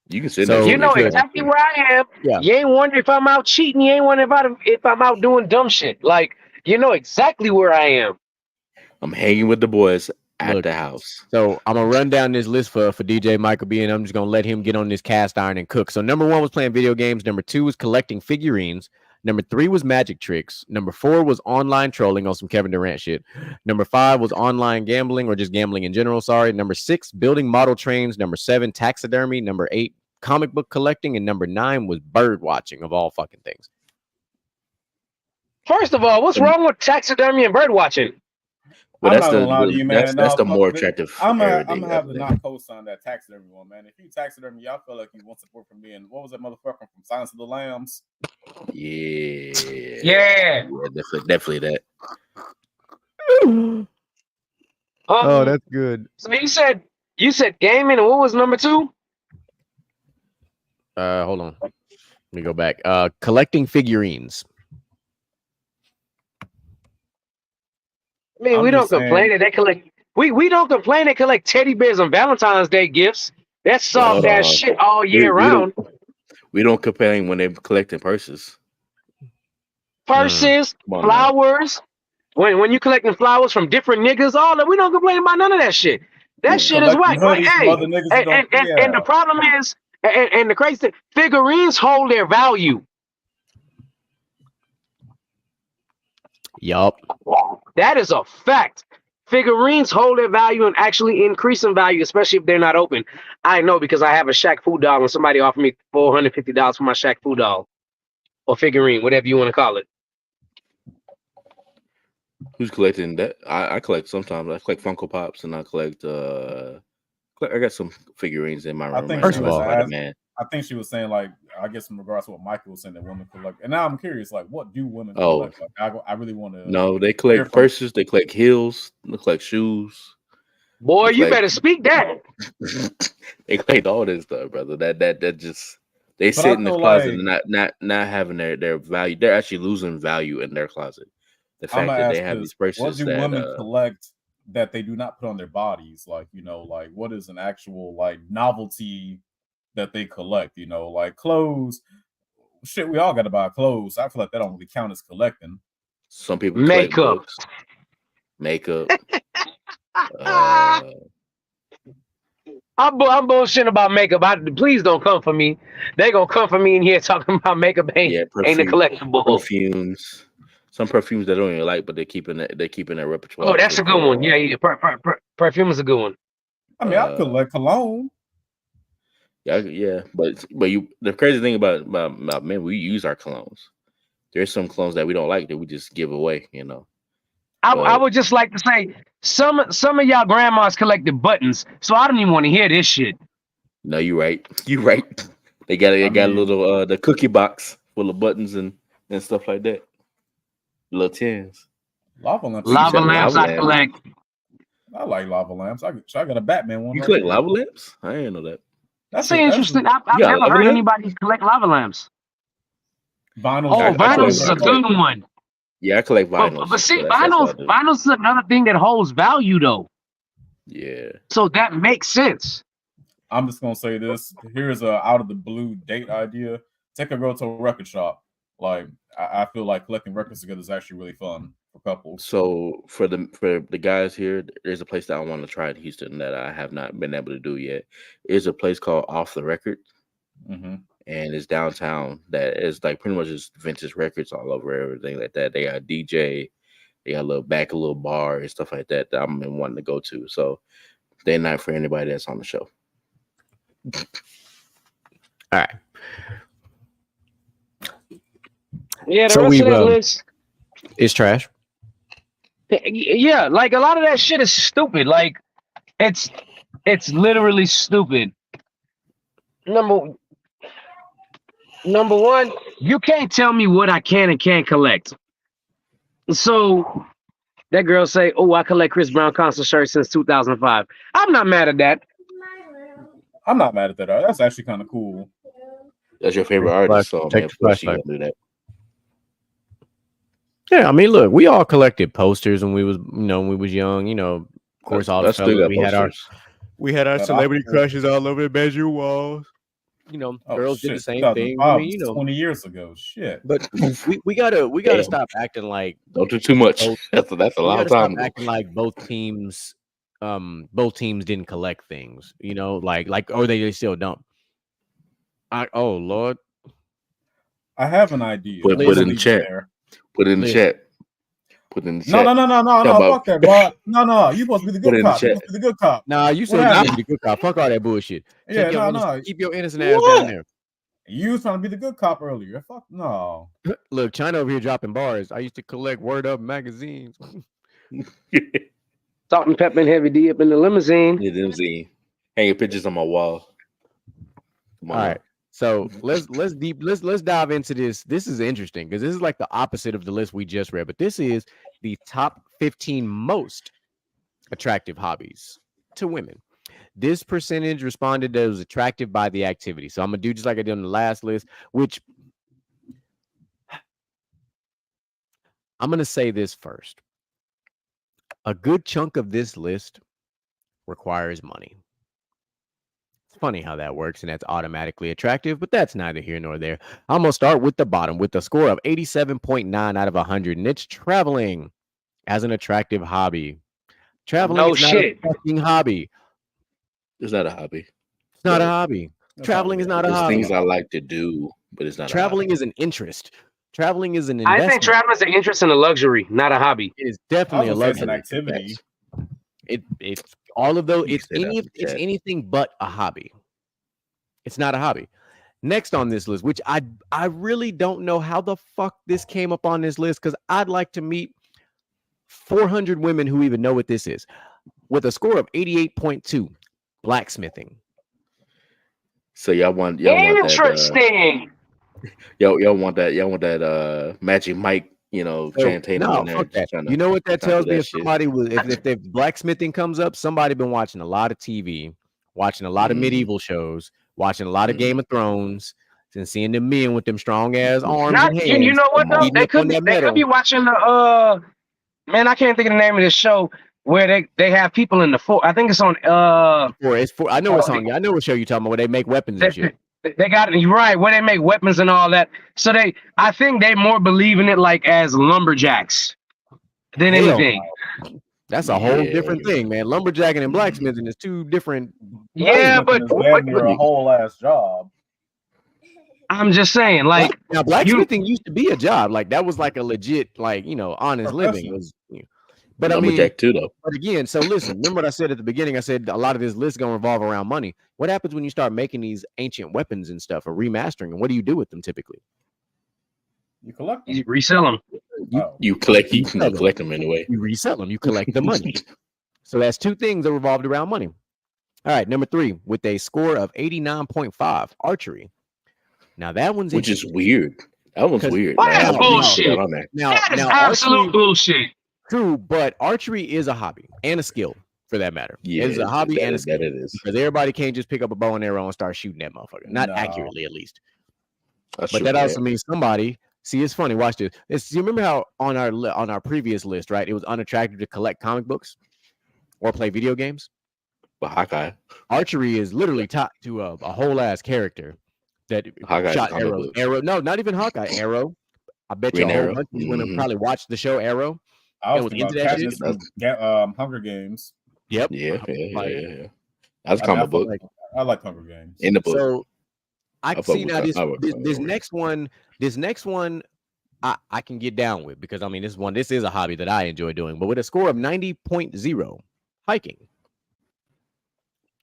S4: You can sit
S5: there. You know exactly where I am. Yeah. You ain't wondering if I'm out cheating. You ain't wondering if I'm out doing dumb shit. Like, you know exactly where I am.
S4: I'm hanging with the boys at the house.
S2: So I'm gonna run down this list for DJ Michael B, and I'm just gonna let him get on this cast iron and cook. So number one was playing video games. Number two was collecting figurines. Number 3 was magic tricks. Number 4 was online trolling on some Kevin Durant shit. Number 5 was online gambling or just gambling in general. Sorry. Number 6, building model trains. Number 7, taxidermy. Number 8, comic book collecting. And number 9 was bird watching, of all fucking things.
S5: First of all, what's wrong with taxidermy and bird watching?
S4: Well,
S3: I'm
S4: that's
S3: not gonna lie to you, man.
S4: that's the
S3: Fuck
S4: more
S3: it.
S4: attractive.
S3: I'm
S4: area
S3: gonna
S4: thing
S3: have
S4: out
S3: to
S4: there.
S3: not co-sign that taxidermy one, man. If you taxidermy, y'all feel like you want support from me. And what was that motherfucker from Silence of the Lambs?
S4: Yeah.
S5: Yeah.
S4: Definitely that.
S2: Oh, that's good.
S5: So you said gaming, and what was number 2?
S2: Hold on. Let me go back. Collecting figurines.
S5: I mean,
S3: I'm
S5: we don't
S3: just saying-
S5: complain that they collect. We don't complain they collect teddy bears on Valentine's Day gifts. That's soft
S4: Well,
S5: ass shit all year
S4: we
S5: round.
S4: We don't complain when they're collecting purses.
S5: Purses,
S4: Come on,
S5: flowers. When you collecting flowers from different niggas, all that, we don't complain about none of that shit. That shit is
S3: Collecting
S5: whack. Like,
S3: hoodies from
S5: hey,
S3: other niggas who
S5: and
S3: don't-
S5: the problem is, and the crazy thing, figurines hold their value.
S2: Yup.
S5: That is a fact. Figurines hold their value and actually increase in value, especially if they're not open. I know because I have a Shaq Fu doll and somebody offered me $450 for my Shaq Fu doll or figurine, whatever you want to call it.
S4: Who's collecting that? I collect sometimes. I collect Funko Pops and I collect. I got some figurines in my room.
S3: I think
S2: First of all,
S4: man.
S3: I think she was saying, like, I guess in regards to what Michael was saying, that women collect. And now I'm curious, like, what do women
S4: Oh.
S3: collect? Like, I really want to.
S4: No, they collect purses. They collect heels. They collect shoes.
S5: Boy,
S4: They
S5: you
S4: collect-
S5: better speak that.
S4: They collect all this stuff, brother. That just they
S3: But
S4: sit
S3: I
S4: in the
S3: feel
S4: closet
S3: like-
S4: and not having their value. They're actually losing value in their closet. The fact
S3: I'ma
S4: that they
S3: ask
S4: have
S3: this,
S4: these purses
S3: what do
S4: that
S3: women collect that they do not put on their bodies? Like, like what is an actual like novelty that they collect? Like clothes. Shit, we all got to buy clothes. I feel like that don't really count as collecting.
S4: some people collect
S5: Makeup.
S4: books, makeup. uh,
S5: I'm bullshitting about makeup. Please don't come for me. They gonna come for me in here talking about makeup ain't a collectible.
S4: perfumes. Some perfumes they don't even like, but they're keeping their repertoire.
S5: Oh, that's a good one. Yeah. Perfume is a good one.
S3: I mean, I collect cologne.
S4: Yeah, but the crazy thing about men, we use our colognes. There's some colognes that we don't like that we just give away.
S5: I would just like to say some of y'all grandmas collected buttons, so I don't even want to hear this shit.
S4: No, you're right. You're right. They got a little the cookie box full of buttons and stuff like that. Little tins.
S3: Lava lamps.
S5: Lava lamps I collect.
S3: I like lava lamps. I got a Batman one.
S4: You
S3: right
S4: collect
S3: here.
S4: lava lamps? I didn't know that.
S5: That's interesting. I've never heard anybody collect lava lamps.
S3: Vinyls.
S5: Oh, vinyls is a good one.
S4: Yeah, I collect vinyls.
S5: But see,
S4: so that's what I do.
S5: vinyls is another thing that holds value though.
S4: Yeah.
S5: So that makes sense.
S3: I'm just gonna say this. Here's a out of the blue date idea. Take a girl to a record shop. Like I feel like collecting records together is actually really fun for couples.
S4: So for the guys here, there's a place that I want to try in Houston that I have not been able to do yet. There's a place called Off the Record, and it's downtown. That is like pretty much just vintage records all over everything like that. They got a DJ, they got a little bar and stuff like that I'm been wanting to go to. So they're not for anybody that's on the show.
S2: All right.
S5: Yeah, the
S2: So
S5: rest of that list.
S2: It's trash.
S5: Yeah, like a lot of that shit is stupid. Like it's literally stupid. Number one, you can't tell me what I can and can't collect. So that girl say, "Oh, I collect Chris Brown concert shirts since 2005." I'm not mad at that.
S3: I'm not mad at that. That's actually kind of cool.
S4: That's your favorite artist, so man, of course you
S2: flashlight.
S4: gonna do that.
S2: Yeah, I mean, look, we all collected posters when we was young. Of course, all the
S4: That's still
S2: fellas,
S4: got
S2: we had our
S3: But
S2: celebrity
S3: I-
S2: crushes all over the bedroom walls.
S3: Oh,
S2: Girls did
S3: shit,
S2: the same
S3: 2005
S2: thing. I mean,
S3: was 20 years ago. Shit.
S2: But we gotta
S4: Damn.
S2: stop acting like
S4: Don't do too much. That's a
S2: we
S4: long
S2: gotta
S4: time
S2: stop
S4: ago.
S2: acting like both teams didn't collect things. Like or they still don't. Oh Lord.
S3: I have an idea.
S4: Put it in the chat. Put it in the chat. Put it in the chat.
S3: No. Fuck that, bro. No. You supposed to be the good cop. You supposed to be the good cop.
S2: Nah, you said you be the good cop. Fuck all that bullshit. Keep your innocent ass down there.
S3: You was trying to be the good cop earlier. Fuck no.
S2: Look, China over here dropping bars. I used to collect Word Up magazines.
S5: Salt and pepper and heavy D up in the limousine.
S4: Yeah, limousine. Hanging pictures on my wall.
S2: All right. So let's dive into this. This is interesting because this is like the opposite of the list we just read, but this is the top 15 most attractive hobbies to women. This percentage responded that it was attractive by the activity. So I'm gonna do just like I did on the last list, which I'm gonna say this first. A good chunk of this list requires money. It's funny how that works, and that's automatically attractive, but that's neither here nor there. I'm gonna start with the bottom with a score of 87.9 out of 100, and it's traveling as an attractive hobby. Traveling is not a fucking hobby.
S4: It's not a hobby.
S2: It's not a hobby. Traveling is not a hobby.
S4: Things I like to do, but it's not.
S2: Traveling is an interest. Traveling is an investment.
S5: I think traveling is an interest and a luxury, not a hobby.
S2: It is definitely a luxury.
S3: An activity.
S2: It's all of those. It's anything but a hobby. It's not a hobby. Next on this list, which I really don't know how the fuck this came up on this list, because I'd like to meet 400 women who even know what this is. With a score of 88.2, blacksmithing.
S4: So y'all want
S5: interesting.
S4: Y'all want that Magic Mike, Channing Tatum in there.
S2: Fuck that. You know what that tells me? If somebody was, if blacksmithing comes up, somebody been watching a lot of TV, watching a lot of medieval shows, watching a lot of Game of Thrones, and seeing them men with them strong ass arms and hands.
S5: You know what though? They could be watching the man, I can't think of the name of this show where they have people in the fort. I think it's on
S2: I know what show you're talking about where they make weapons and shit.
S5: They got it right where they make weapons and all that. So I think they more believe in it like as lumberjacks than anything.
S2: That's a whole different thing, man. Lumberjacking and blacksmithing is two different.
S5: Yeah, but
S3: a whole ass job.
S5: I'm just saying, like,
S2: now blacksmithing used to be a job, like that was like a legit, honest living. It was, but
S4: lumberjack too, though.
S2: But again, so listen, remember what I said at the beginning? I said a lot of this list is gonna revolve around money. What happens when you start making these ancient weapons and stuff or remastering them? What do you do with them typically?
S3: You collect them.
S5: You resell them.
S4: You collect them anyway.
S2: You resell them. You collect the money. So that's two things that revolved around money. All right, number 3 with a score of 89.5, archery. Now that one's
S4: which is weird. That one's weird.
S5: That's bullshit. Now, absolute bullshit.
S2: True, but archery is a hobby and a skill for that matter.
S4: Yeah,
S2: it's a hobby and a skill.
S4: That it is.
S2: Because everybody can't just pick up a bow and arrow and start shooting that motherfucker. Not accurately, at least.
S4: That's
S2: but
S4: true,
S2: that also means somebody. See, it's funny. Watch this. You remember how on our previous list, right? It was unattractive to collect comic books or play video games.
S4: But Hawkeye,
S2: archery is literally tied to a whole ass character that
S4: Hawkeye
S2: shot arrows. Arrow, no, not even Hawkeye. Arrow. I bet you a whole bunch of women probably watched the show Arrow.
S3: I was into that shit. Hunger Games.
S2: Yep.
S4: Yeah. That's a comic book.
S3: I like Hunger Games.
S4: In the book.
S2: So I see now this next one. This next one I can get down with because I mean this is a hobby that I enjoy doing. But with a score of 90.0, hiking.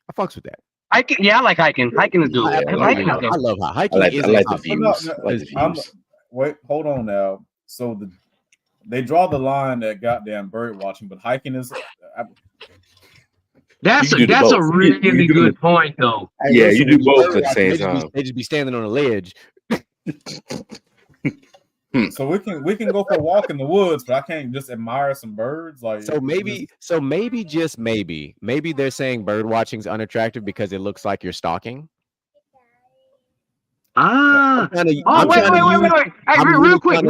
S2: I fucks with that.
S5: Hiking, yeah, I like hiking. Hiking is dope.
S2: I love hiking.
S4: I like the views.
S3: Wait, hold on now. So they draw the line at goddamn bird watching, but hiking is.
S5: That's a really good point, though.
S4: Yeah, you do both at the same time.
S2: They just be standing on a ledge.
S3: So we can go for a walk in the woods, but I can't just admire some birds. Maybe they're saying bird watching is unattractive because it looks like you're stalking.
S5: Wait. Hey, real quick.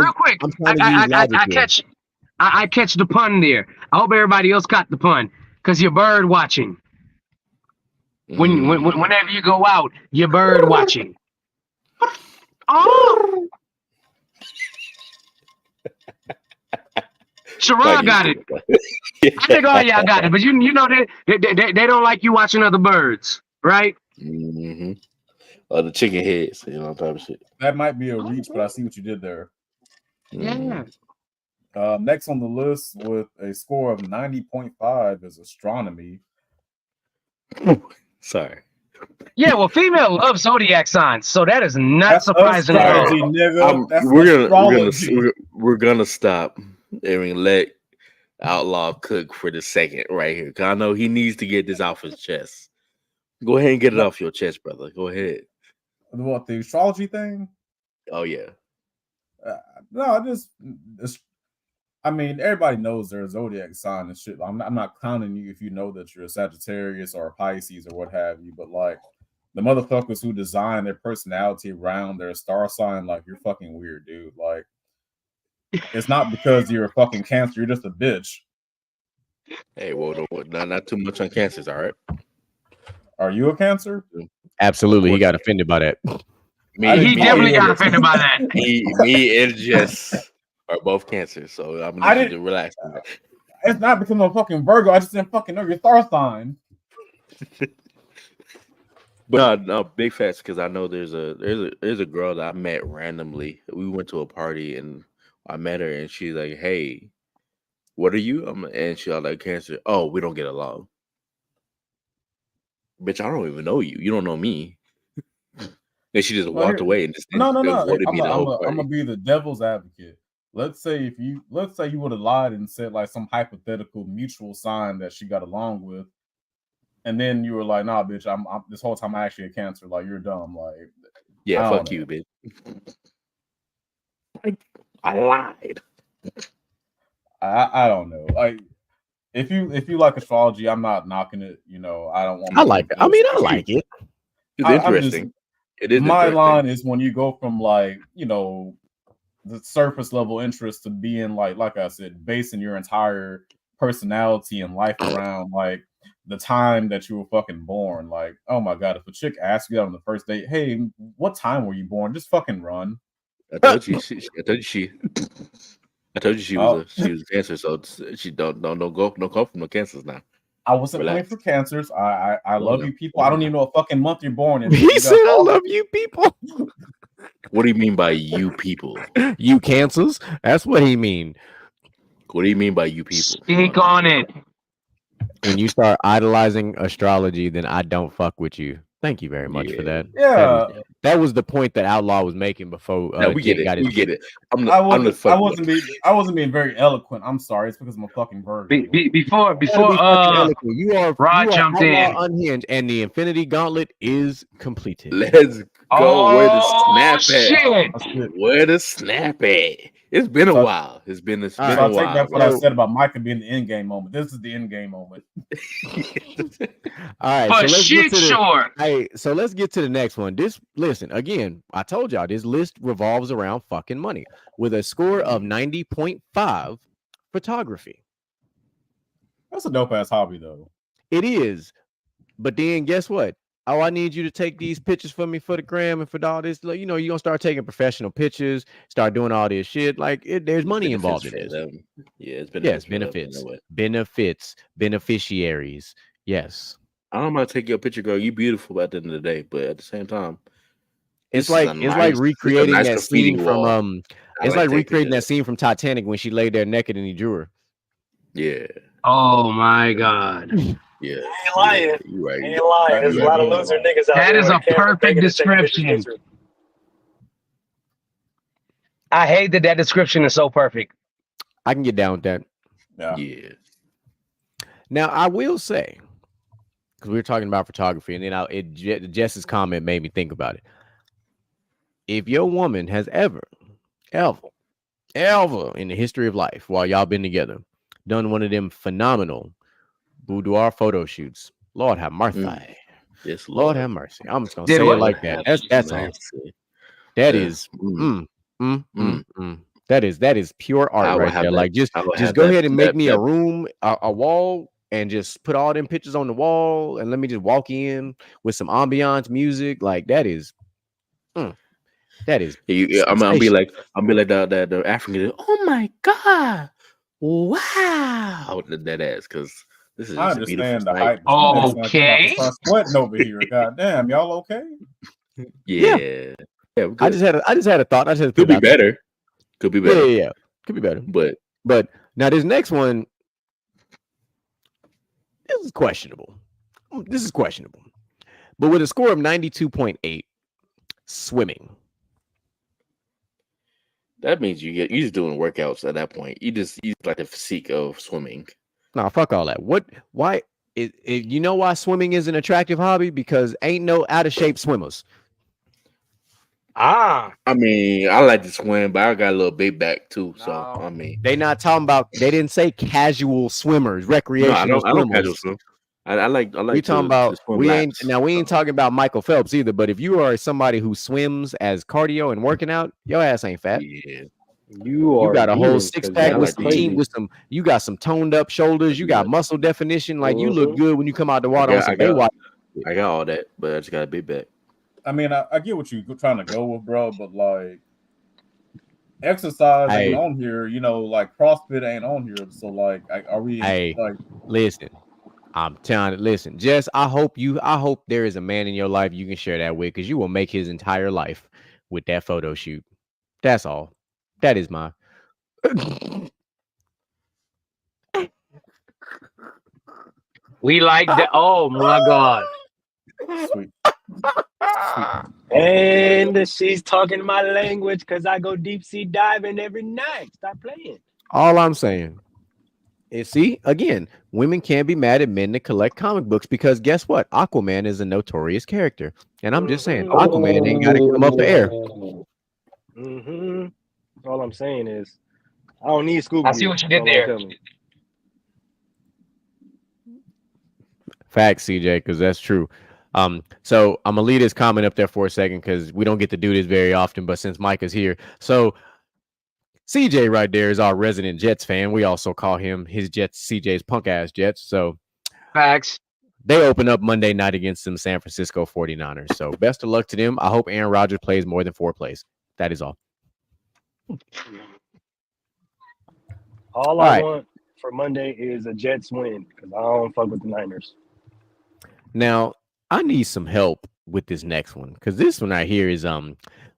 S5: I catch the pun there. I hope everybody else caught the pun because you're bird watching. Whenever you go out, you're bird watching. Oh. Sharon got it. I think all y'all got it, but you know they don't like you watching other birds, right?
S4: Mm-hmm. the chicken heads, type of shit.
S3: That might be a reach, but I see what you did there.
S5: Yeah.
S3: Next on the list with a score of 90.5 is astronomy.
S4: Sorry.
S5: Yeah, well, female love zodiac signs, so that is not surprising at all.
S3: Astrology, nigga. That's
S4: We're gonna stop and let Outlaw cook for the second right here, because I know he needs to get this off his chest. Go ahead and get it off your chest, brother. Go ahead.
S3: What, the astrology thing?
S4: Oh yeah.
S3: No, I mean, everybody knows their zodiac sign and shit. I'm not clowning you if you know that you're a Sagittarius or a Pisces or what have you, but like the motherfuckers who design their personality around their star sign, like, you're fucking weird, dude. Like, it's not because you're a fucking Cancer, you're just a bitch.
S4: Hey, well, not too much on Cancers, all right?
S3: Are you a Cancer?
S2: Absolutely, he got offended by that.
S5: He definitely got offended by that.
S4: Me and Jess are both Cancers, so I'm gonna need you to relax.
S3: It's not because I'm a fucking Virgo. I just didn't fucking know your star sign.
S4: But no, big facts, because I know there's a girl that I met randomly. We went to a party and I met her and she's like, "Hey, what are you?" And she's like, "Cancer." Oh, we don't get along. Bitch, I don't even know you. You don't know me. And she just walked away and just avoided me the whole party.
S3: I'm gonna be the devil's advocate. Let's say you would have lied and said like some hypothetical mutual sign that she got along with, and then you were like, "Nah, bitch, I'm this whole time I actually a Cancer. Like, you're dumb." Like,
S4: yeah, fuck you, bitch. I lied.
S3: I don't know. Like, if you like astrology, I'm not knocking it. I don't want.
S2: I like it. I mean, I like it.
S4: It's interesting. It is.
S3: My line is when you go from like the surface level interest to being like I said, basing your entire personality and life around like the time that you were fucking born. Like, oh my god, if a chick asks you out on the first date, "Hey, what time were you born?" Just fucking run.
S4: I told you she was a Cancer, so she don't come from no Cancers now.
S3: I wasn't playing for Cancers. I love you people. I don't even know what fucking month you're born in.
S2: He said, "I love you people."
S4: What do you mean by you people?
S2: You Cancers? That's what he mean.
S4: What do you mean by you people?
S5: Speak on it.
S2: When you start idolizing astrology, then I don't fuck with you. Thank you very much for that.
S3: Yeah,
S2: that was the point that Outlaw was making before.
S4: We get it. We get it.
S3: I wasn't being very eloquent. I'm sorry. It's because I'm a fucking Virgo.
S5: Before
S2: you are
S5: Rod jumped in.
S2: Unhinged, and the Infinity Gauntlet is completed.
S4: Let's go. Where the snap at?
S5: Shit.
S4: Where the snap at? It's been a while. It's been a while.
S3: I'll take back what I said about Micah being the end game moment. This is the end game moment.
S2: All right,
S5: but
S2: so let's get to the next one. Listen, again, I told y'all this list revolves around fucking money with a score of 90.5. Photography.
S3: That's a dope ass hobby, though.
S2: It is, but then guess what? Oh, I need you to take these pictures for me for the gram and for all this. Like, you're gonna start taking professional pictures, start doing all this shit. Like, there's money involved in this.
S4: Yeah, it's
S2: benefits, beneficiaries. Yes.
S4: I don't mind taking your picture, girl. You beautiful at the end of the day, but at the same time,
S2: it's like recreating that scene from recreating that scene from Titanic when she laid there naked and he drew her.
S4: Yeah.
S5: Oh my god.
S4: Yeah.
S6: Ain't lying.
S4: Yeah, you're right.
S6: Ain't lying. There's a lot of loser niggas out there.
S5: That is a perfect description. I hate that description is so perfect.
S2: I can get down with that.
S4: Yeah.
S2: Now I will say, because we were talking about photography, and then Jess's comment made me think about it. If your woman has ever in the history of life while y'all been together done one of them phenomenal boudoir photo shoots, Lord have mercy.
S4: Yes,
S2: Lord have mercy. I'm just gonna say it like that. That's all. That is that is pure art right there. Like just go ahead and make me a room, a wall, and just put all them pictures on the wall, and let me just walk in with some ambiance music. Like that is. That is.
S4: I'll be like the African. Oh my god! Wow, that ass, because this is.
S3: I understand the hype.
S5: Okay.
S3: Start sweating over here. God damn, y'all okay?
S4: Yeah, we
S2: I
S4: good.
S2: just had a thought. I just had to
S4: Could
S2: put
S4: be
S2: it out there.
S4: better. Could be better.
S2: Yeah. Could be better.
S4: But
S2: Now this next one, this is questionable. But with a score of 92.8, swimming.
S4: that means you're just doing workouts at that point. You just like the physique of swimming.
S2: Nah, fuck all that. Why? You know why swimming is an attractive hobby? Because ain't no out of shape swimmers.
S5: Ah,
S4: I mean, I like to swim, but I got a little big back too. So
S5: No.
S4: I mean,
S2: They not talking about. They didn't say casual swimmers,
S4: no,
S2: recreational
S4: I don't casual
S2: swimmers.
S4: swim. I like
S2: We talking
S4: to
S2: about.
S4: swim
S2: We ain't
S4: laps.
S2: now. We ain't talking about Michael Phelps either. But if you are somebody who swims as cardio and working out, your ass ain't fat.
S4: Yeah,
S5: you
S2: You
S5: are
S2: got a whole
S5: demons,
S2: six
S5: 'cause
S2: pack
S4: I
S5: that
S2: with
S5: is
S4: like to
S2: some team
S5: crazy.
S2: with some. You got some toned up shoulders. You got muscle definition. Like you look good when you come out the water on some Baywatch.
S4: I got all that, but I just got a big back.
S3: I mean, I get what you're trying to go with, bro, but like exercise ain't on here, you know, like CrossFit ain't on here. So like, are we like?
S2: Listen, I'm telling you, listen, Jess. I hope there is a man in your life you can share that with, because you will make his entire life with that photo shoot. That's all. That is my.
S5: We like that. Oh my God.
S3: Sweet.
S6: And she's talking my language because I go deep sea diving every night. Stop playing.
S2: All I'm saying is, see, again, women can't be mad at men that collect comic books, because guess what? Aquaman is a notorious character. And I'm just saying, Aquaman ain't got to come up the air.
S6: Mm-hmm. All I'm saying is, I don't need scuba.
S5: I see what you did there.
S2: Facts, CJ, because that's true. So I'm gonna leave this comment up there for a second, because we don't get to do this very often, but since Mike is here, so CJ right there is our resident Jets fan. We also call him his Jets, CJ's punk ass Jets. So
S5: Facts.
S2: they open up Monday night against them San Francisco 49ers. So best of luck to them. I hope Aaron Rodgers plays more than 4 plays. That is all.
S6: All I want for Monday is a Jets win, because I don't fuck with the Niners.
S2: Now, I need some help with this next one, because this one right here is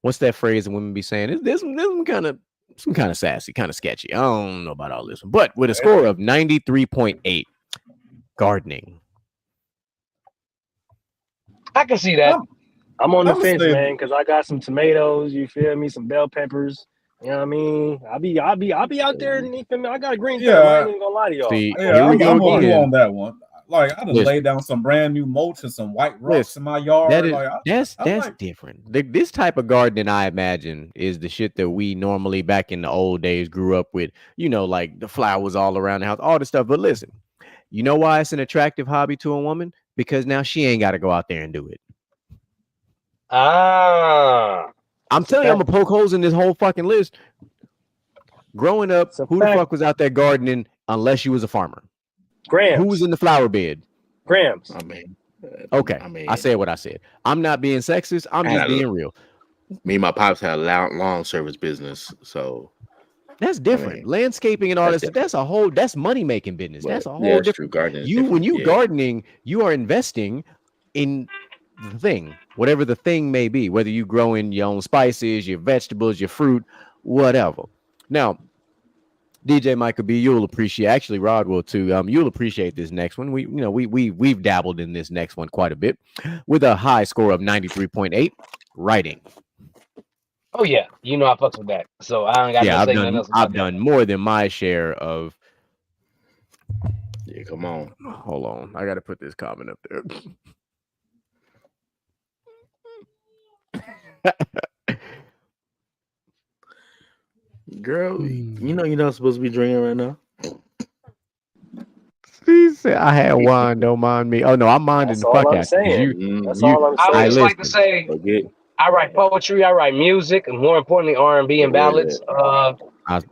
S2: what's that phrase that women be saying? This one kind of sassy, kind of sketchy. I don't know about all this one, but with a score of 93.8, gardening.
S5: I can see that.
S6: I'm on the fence, man, because I got some tomatoes. You feel me? Some bell peppers. You know what I mean? I'll be out there, and you feel me? I got a green thumb. I ain't even gonna lie to y'all.
S2: See,
S3: Yeah, I'm on you on that one. Like, I done laid down some brand new mulch and some white rocks in my yard.
S2: That's different. This type of gardening, I imagine, is the shit that we normally back in the old days grew up with. You know, like the flowers all around the house, all this stuff. But listen, you know why it's an attractive hobby to a woman? Because now she ain't got to go out there and do it.
S5: I'm
S2: telling you, I'm gonna poke holes in this whole fucking list. Growing up, who the fuck was out there gardening unless you was a farmer?
S6: Grams.
S2: Who was in the flower bed?
S6: Grams.
S4: I mean,
S2: okay. I said what I said. I'm not being sexist. I'm just being real.
S4: Me and my pops had a lawn service business, so
S2: that's different. Landscaping and all this. That's money making business.
S4: But,
S2: that's a whole different. When you gardening, you are investing in the thing, whatever the thing may be. Whether you growing your own spices, your vegetables, your fruit, whatever. Now, DJ Michael B, you'll appreciate. Actually, Rod will too. You'll appreciate this next one. We've dabbled in this next one quite a bit, with a high score of 93.8. Writing.
S5: Oh yeah, you know I fucks with that. So I don't got to say nothing else.
S2: I've done more than my share of.
S4: Yeah, come on.
S2: Hold on, I got to put this comment up there.
S4: Girl, you know you're not supposed to be drinking right now.
S2: She said, "I had wine. Don't mind me." Oh no, I'm minding the fuck out.
S6: That's all I'm saying.
S5: I would just like to say, I write poetry, I write music, and more importantly, R&B and ballads.
S2: I'm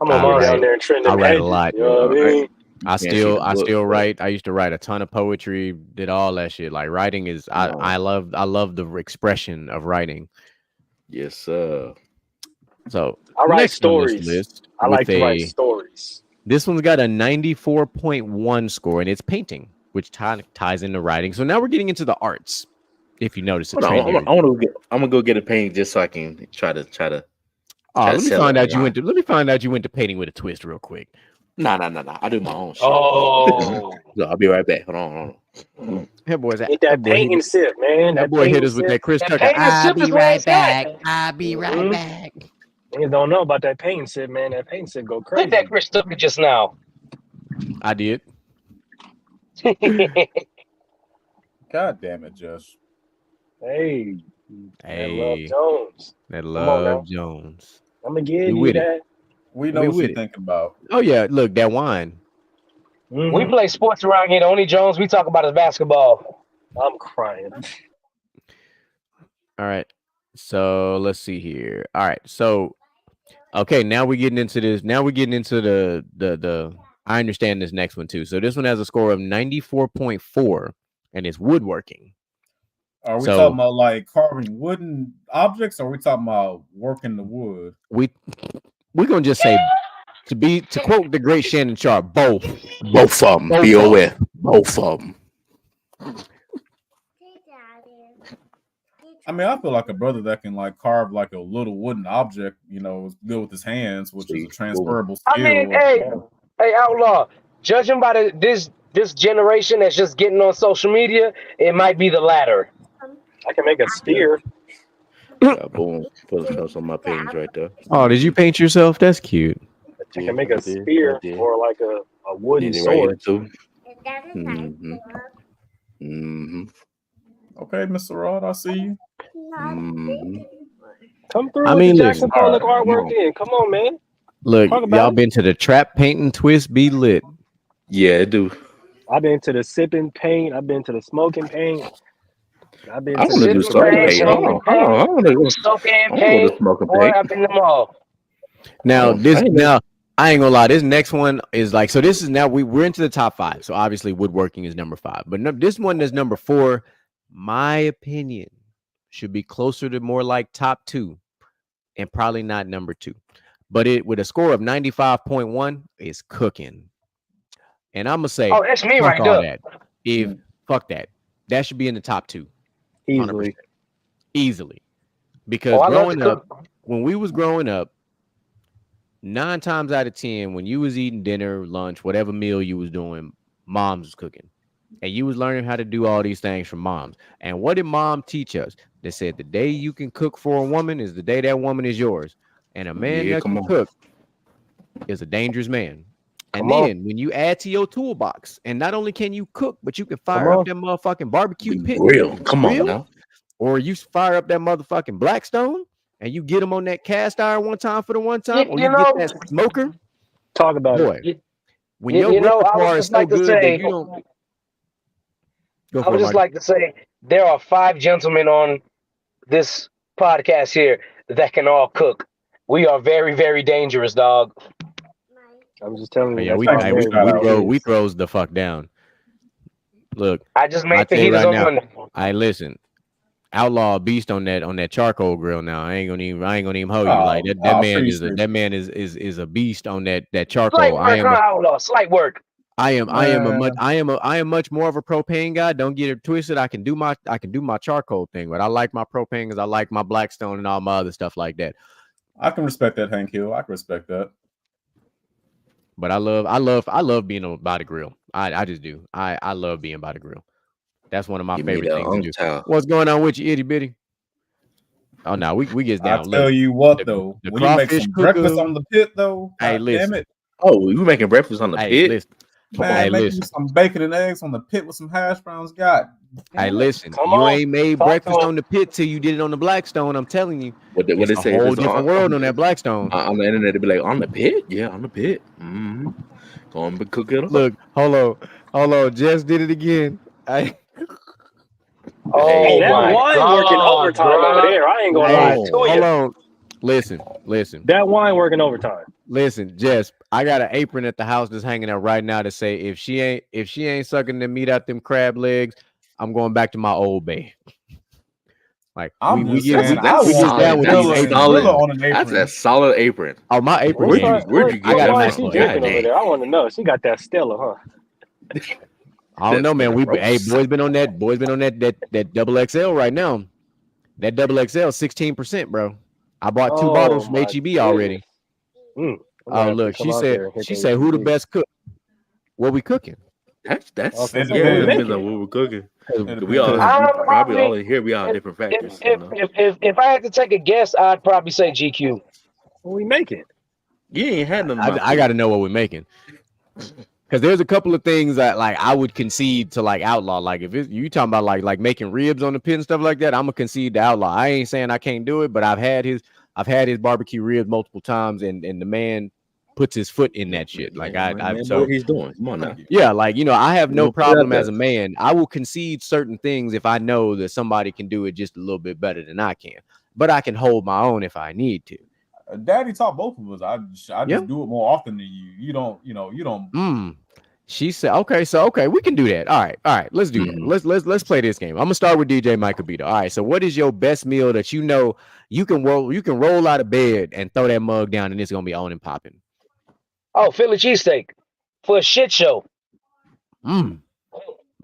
S6: down there trending.
S2: I write a lot.
S6: You know what I mean?
S2: I still write. I used to write a ton of poetry. Did all that shit. Like writing is. I love the expression of writing.
S4: Yes, sir.
S2: So
S6: I write stories. I like to write stories.
S2: This one's got a 94.1 score, and it's painting, which ties into writing. So now we're getting into the arts. If you notice a
S4: Hold on,
S2: trend here.
S4: I'm gonna go get a painting just so I can try to.
S2: Let me find out you went to painting with a twist real quick.
S4: Nah. I do my own shit.
S5: Oh,
S4: So I'll be right back. Hold on.
S2: That boy's
S6: Get that painting sip, man.
S2: That boy hit us with that Chris
S5: that
S2: Tucker.
S5: painting
S2: I'll
S5: sip is
S2: be
S5: where
S2: right
S5: it's at.
S2: back. I'll be right back.
S6: Niggas don't know about that painting sip, man. That painting sip go
S5: Click
S6: crazy.
S5: that Chris Tucker just now.
S2: I did.
S3: God damn it, Josh.
S6: Hey. That Love
S2: Hey,
S6: Jones.
S2: that
S6: Come on now.
S2: Love Jones.
S6: I'm gonna give you
S2: with it.
S6: that.
S3: We know
S2: We
S3: what
S2: with
S3: you're
S2: it.
S3: thinking about.
S2: Oh yeah, look that wine.
S5: We play sports around here. The only Jones we talk about is basketball.
S6: I'm crying.
S2: All right. So let's see here. All right. So okay, now we're getting into this. Now we're getting into the I understand this next one too. So this one has a score of 94.4 and it's woodworking.
S3: Are we talking about like carving wooden objects, or are we talking about working the wood?
S2: We're gonna just say to quote the great Shannon Sharp, both
S4: Both of them. BOF. Both of them.
S3: I mean, I feel like a brother that can like carve like a little wooden object, you know, is good with his hands, which is a transferable skill.
S5: I mean, hey, Outlaw, judging by this generation that's just getting on social media, it might be the latter.
S6: I can make a spear.
S4: Boom. Put those on my paintings right there.
S2: Oh, did you paint yourself? That's cute.
S6: I can make a spear or like a wooden sword.
S3: Okay, Mr. Rod, I see you.
S6: Come through with the Jackson Pollock artwork then. Come on, man.
S2: Look, y'all been to the trap painting twist be lit.
S4: Yeah, I do.
S6: I've been to the sipping paint. I've been to the smoking paint. I've been
S4: I want to do smoking paint. I want to do smoking paint.
S5: I've been them all.
S2: Now I ain't gonna lie. This next one is like, so this is now we're into the top 5. So obviously woodworking is number 5, but this one is number 4. My opinion should be closer to more like top 2 and probably not number 2, but it with a score of 95.1 is cooking. And I'm gonna say,
S5: oh, that's me right there.
S2: Fuck that should be in the top 2 easily, because growing up, when we was growing up, 9 times out of 10, when you was eating dinner, lunch, whatever meal you was doing, moms was cooking. And you was learning how to do all these things from moms. And what did mom teach us? They said the day you can cook for a woman is the day that woman is yours. And a man that can cook is a dangerous man. And then when you add to your toolbox, and not only can you cook, but you can fire up that motherfucking barbecue pit.
S4: Come on now.
S2: Or you fire up that motherfucking Blackstone and you get them on that cast iron one time for the one time, or you get that smoker.
S6: Talk about it.
S2: When your repertoire is so good that you don't.
S5: I would just like to say there are 5 gentlemen on this podcast here that can all cook. We are very, very dangerous, dog.
S6: I'm just telling you.
S2: Yeah, we throws the fuck down. Look,
S5: I just made fajitas on Monday.
S2: I listen. Outlaw beast on that charcoal grill now. I ain't gonna even hold you like that. That man is a beast on that charcoal.
S5: Slight work.
S2: I am much more of a propane guy. Don't get it twisted. I can do my charcoal thing, but I like my propane because I like my Blackstone and all my other stuff like that.
S3: I can respect that, Hank Hill. I can respect that.
S2: But I love being by the grill. I just do. I love being by the grill. That's one of my favorite things to do. What's going on with you, itty bitty? Oh no, we get down.
S3: I tell you what though, when you make some breakfast on the pit though,
S2: hey, listen.
S3: Damn it.
S4: Oh, you making breakfast on the pit?
S2: Listen.
S3: Man, make you some bacon and eggs on the pit with some hash browns. God.
S2: Hey, listen, you ain't made breakfast on the pit till you did it on the Blackstone. I'm telling you.
S4: What they say?
S2: A whole different world on that Blackstone.
S4: On the internet, they be like, on the pit? Yeah, on the pit. Mm-hmm. Go on and cook it up.
S2: Look, hold on. Jess did it again.
S6: That wine working overtime over there. I ain't gonna lie to you.
S2: Hold on. Listen.
S6: That wine working overtime.
S2: Listen, Jess, I got an apron at the house that's hanging out right now to say if she ain't sucking the meat out them crab legs, I'm going back to my old bay. Like we get down with these aprons.
S4: That's a solid apron.
S2: Oh, my apron.
S4: Where'd you get
S6: I got
S4: that?
S6: I want to know. She got that Stella, huh?
S2: I don't know, man.
S4: Gross.
S2: Boys been on that double XL right now. That double XL 16%, bro. I bought 2 bottles from HEB already. Oh, look, she said who the best cook? What we cooking?
S4: That's
S3: It
S4: depends on what we're cooking. We all probably all in here. We all different factors.
S5: If I had to take a guess, I'd probably say GQ.
S6: What we making?
S4: You ain't had nothing.
S2: I got to know what we're making. Because there's a couple of things that like I would concede to like outlaw. Like if you talking about like making ribs on the pit and stuff like that, I'm gonna concede to outlaw. I ain't saying I can't do it, but I've had his barbecue ribs multiple times, and the man puts his foot in that shit. Like so
S4: what he's doing. Come on now.
S2: Yeah, like I have no problem as a man. I will concede certain things if I know that somebody can do it just a little bit better than I can. But I can hold my own if I need to.
S3: Daddy taught both of us. I just do it more often than you. You don't.
S2: She said, okay, we can do that. All right, let's do that. Let's play this game. I'm gonna start with DJ Micah Beta. All right, so what is your best meal that you know you can roll out of bed and throw that mug down and it's gonna be on and popping?
S5: Oh, Philly cheesesteak for a shit show.
S2: Okay.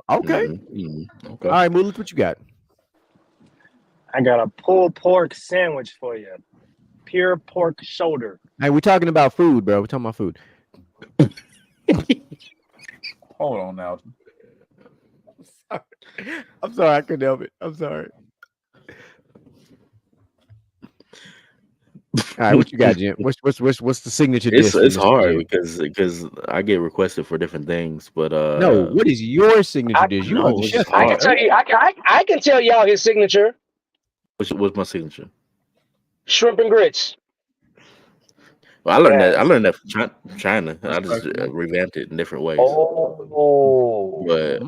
S4: Okay.
S2: All right, Moolith, what you got?
S6: I got a pulled pork sandwich for you. Pure pork shoulder.
S2: Hey, we're talking about food, bro. We're talking about food.
S3: Hold on now.
S2: I'm sorry. I couldn't help it. I'm sorry. All right, what you got, Jim? What's the signature dish?
S4: It's hard because I get requested for different things, but
S2: no. What is your signature dish? You are the chef.
S5: I can tell you. I can tell y'all his signature.
S4: What's my signature?
S5: Shrimp and grits.
S4: Well, I learned that from China. I just revamped it in different ways. But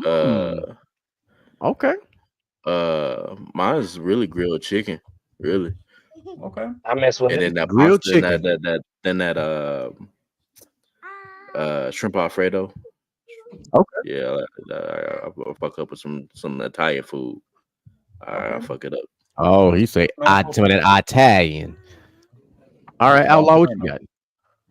S2: okay.
S4: Mine's really grilled chicken. Really.
S3: Okay.
S5: I mess with
S4: and
S5: it.
S4: then that
S2: Grilled
S4: pasta,
S2: chicken.
S4: that shrimp Alfredo.
S2: Okay.
S4: Yeah, I'll fuck up with some Italian food. I'll fuck it up.
S2: Oh, he say Italian. All right, Outlaw, what you got?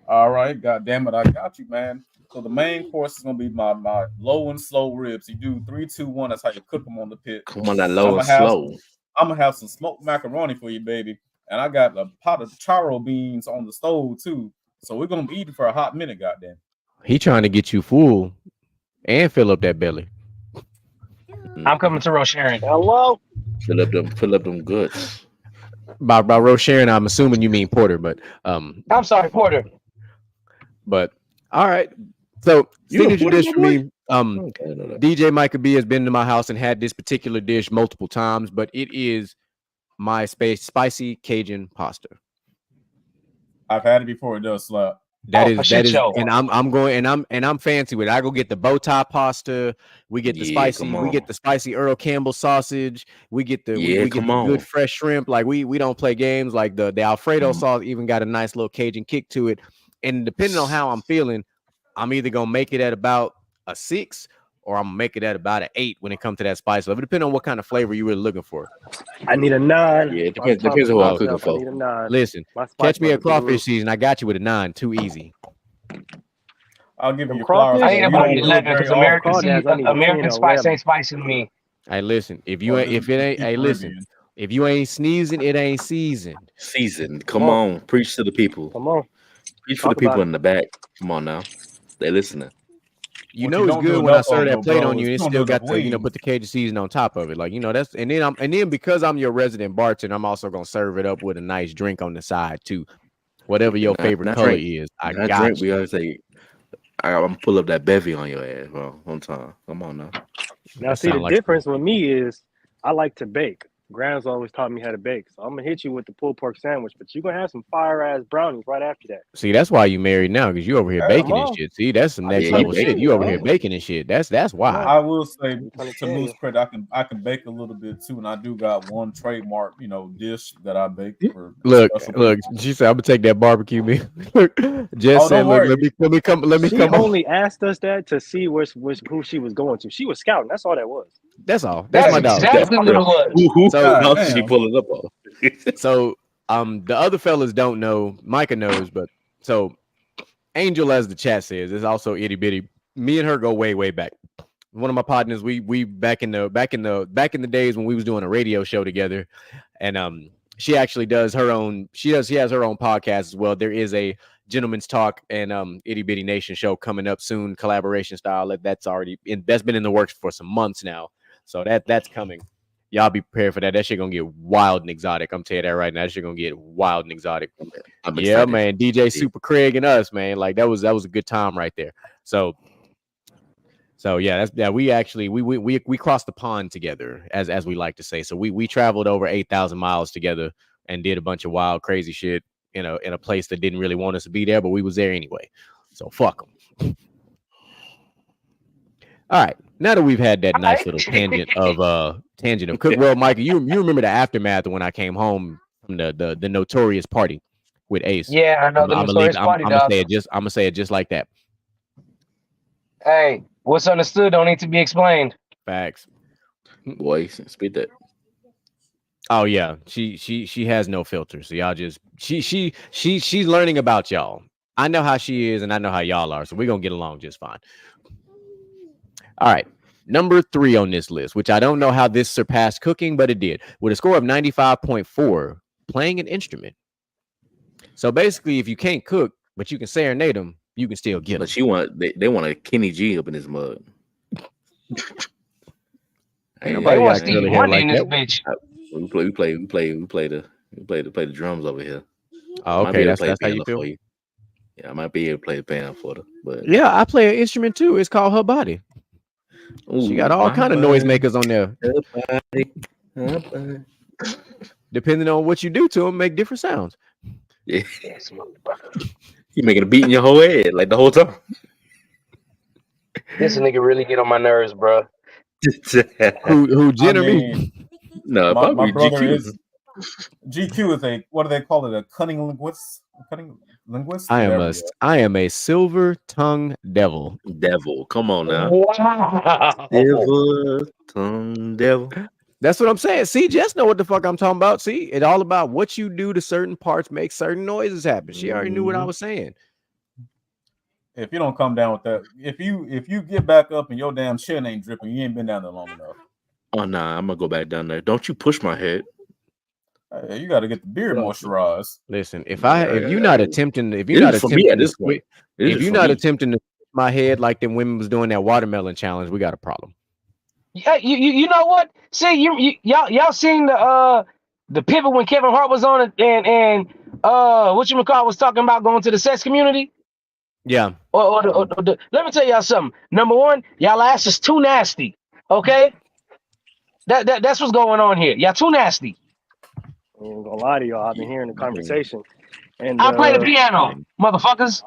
S3: All right, God damn it, I got you, man. So the main course is gonna be my low and slow ribs. You do 3, 2, 1. That's how you cook them on the pit.
S4: Come on, that low and slow.
S3: I'm gonna have some smoked macaroni for you, baby. And I got a pot of charo beans on the stove too. So we're gonna be eating for a hot minute, goddamn.
S2: He trying to get you full and fill up that belly.
S5: I'm coming to Rosharon.
S6: Hello.
S4: Fill up them goods.
S2: By Rosharon, I'm assuming you mean Porter, but
S5: I'm sorry, Porter.
S2: But all right. So signature dish for me. DJ Micah B has been to my house and had this particular dish multiple times, but it is my spicy Cajun pasta.
S3: I've had it before. It does slap.
S2: That is, and I'm fancy with it. I go get the bow tie pasta. We get the spicy Earl Campbell sausage. We get the good fresh shrimp. Like we don't play games. Like the Alfredo sauce even got a nice little Cajun kick to it. And depending on how I'm feeling, I'm either gonna make it at about a 6 or I'm gonna make it at about an 8 when it comes to that spice level. Depending on what kind of flavor you're really looking for.
S6: I need a 9.
S4: Yeah, it depends on what I'm cooking for.
S6: I need a 9.
S2: Listen, catch me at crawfish season. I got you with a 9. Too easy.
S3: I'll give you flowers.
S5: I ain't about 11 because American spice ain't spicy to me.
S2: Hey, listen. If you ain't sneezing, it ain't seasoned.
S4: Seasoned. Come on, preach to the people.
S6: Come on,
S4: preach for the people in the back. Come on now, they listening.
S2: You know it's good when I serve that plate on you, and it still got to put the Cajun season on top of it. Like that's and then because I'm your resident bartender, I'm also gonna serve it up with a nice drink on the side too. Whatever your favorite color is, I got you.
S4: We gotta say, I'm gonna pull up that bevy on your ass, bro. One time, come on now.
S6: Now see the difference with me is I like to bake. Grandma's always taught me how to bake, so I'm gonna hit you with the pulled pork sandwich, but you're gonna have some fire ass brownies right after that.
S2: See, that's why you married now, because you over here baking and shit. See, that's some next level shit. You over here baking and shit. That's why.
S3: I will say to Moose credit, I can bake a little bit too, and I do got one trademark, dish that I bake for.
S2: Look. She said, "I'm gonna take that barbecue meal." Just said, "Look, let me come."
S6: She only asked us that to see who she was going to. She was scouting. That's all that was.
S2: That's all. That's my dog.
S5: Exactly what it was.
S4: So she pull it up on.
S2: So the other fellas don't know. Micah knows, but so Angel, as the chat says, is also itty bitty. Me and her go way back. one of my partners. We back in the days when we was doing a radio show together, and she actually does her own. She has her own podcast as well. There is a Gentleman's Talk and Itty Bitty Nation show coming up soon, collaboration style. That's been in the works for some months now. So that's coming. Y'all be prepared for that. That shit gonna get wild and exotic. I'm telling you that right now. That shit gonna get wild and exotic. Yeah, man. DJ Super Craig and us, man. Like that was a good time right there. So yeah, we crossed the pond together, as we like to say. So we traveled over 8,000 miles together and did a bunch of wild, crazy shit in a place that didn't really want us to be there, but we was there anyway. So fuck them. All right. Now that we've had that nice little tangent of cook. Well, Michael, you remember the aftermath when I came home from the notorious party with Ace.
S5: Yeah, I know the notorious party.
S2: I'm gonna say it just like that.
S5: Hey, what's understood don't need to be explained.
S2: Facts.
S4: Boy, speak that.
S2: Oh yeah, she has no filter. So y'all just she's learning about y'all. I know how she is, and I know how y'all are. So we're gonna get along just fine. All right. Number 3 on this list, which I don't know how this surpassed cooking, but it did, with a score of 95.4, playing an instrument. So basically, if you can't cook, but you can serenade them, you can still get them.
S4: But they want a Kenny G up in his mug.
S5: Ain't nobody want Stevie Wonder in this bitch.
S4: We play the drums over here.
S2: Oh, okay, that's how you feel.
S4: You. Yeah, I might be able to play the piano for her, but
S2: yeah, I play an instrument too. It's called her body. Ooh, she got all kind of noisemakers on there. Depending on what you do to them, make different sounds.
S4: Yeah. You making a beat in your whole head like the whole time.
S5: This nigga really get on my nerves, bro.
S2: Who Jen or me?
S4: No,
S3: my brother
S4: GQ.
S3: is GQ is a, what do they call it? A cunning linguist.
S2: I am a silver tongue devil.
S4: Devil, come on now.
S5: Wow.
S4: Silver tongue devil.
S2: That's what I'm saying. See, just know what the fuck I'm talking about. See, it's all about what you do to certain parts make certain noises happen. She already knew what I was saying.
S3: If you don't come down with that, if you get back up and your damn shit ain't dripping, you ain't been down there long enough.
S4: Oh nah, I'm gonna go back down there. Don't you push my head.
S3: You got to get the beard moisturized.
S2: Listen, if you're not attempting to my head like them women was doing that watermelon challenge, we got a problem.
S5: Yeah, you know what? See, y'all seen the pivot when Kevin Hart was on it and whatchamacallit was talking about going to the sex community?
S2: Yeah.
S5: Let me tell y'all something. Number one, y'all ass is too nasty. Okay? That's what's going on here. Y'all too nasty.
S6: I ain't gonna lie to y'all. I've been hearing the conversation, and
S5: I play the piano, motherfuckers.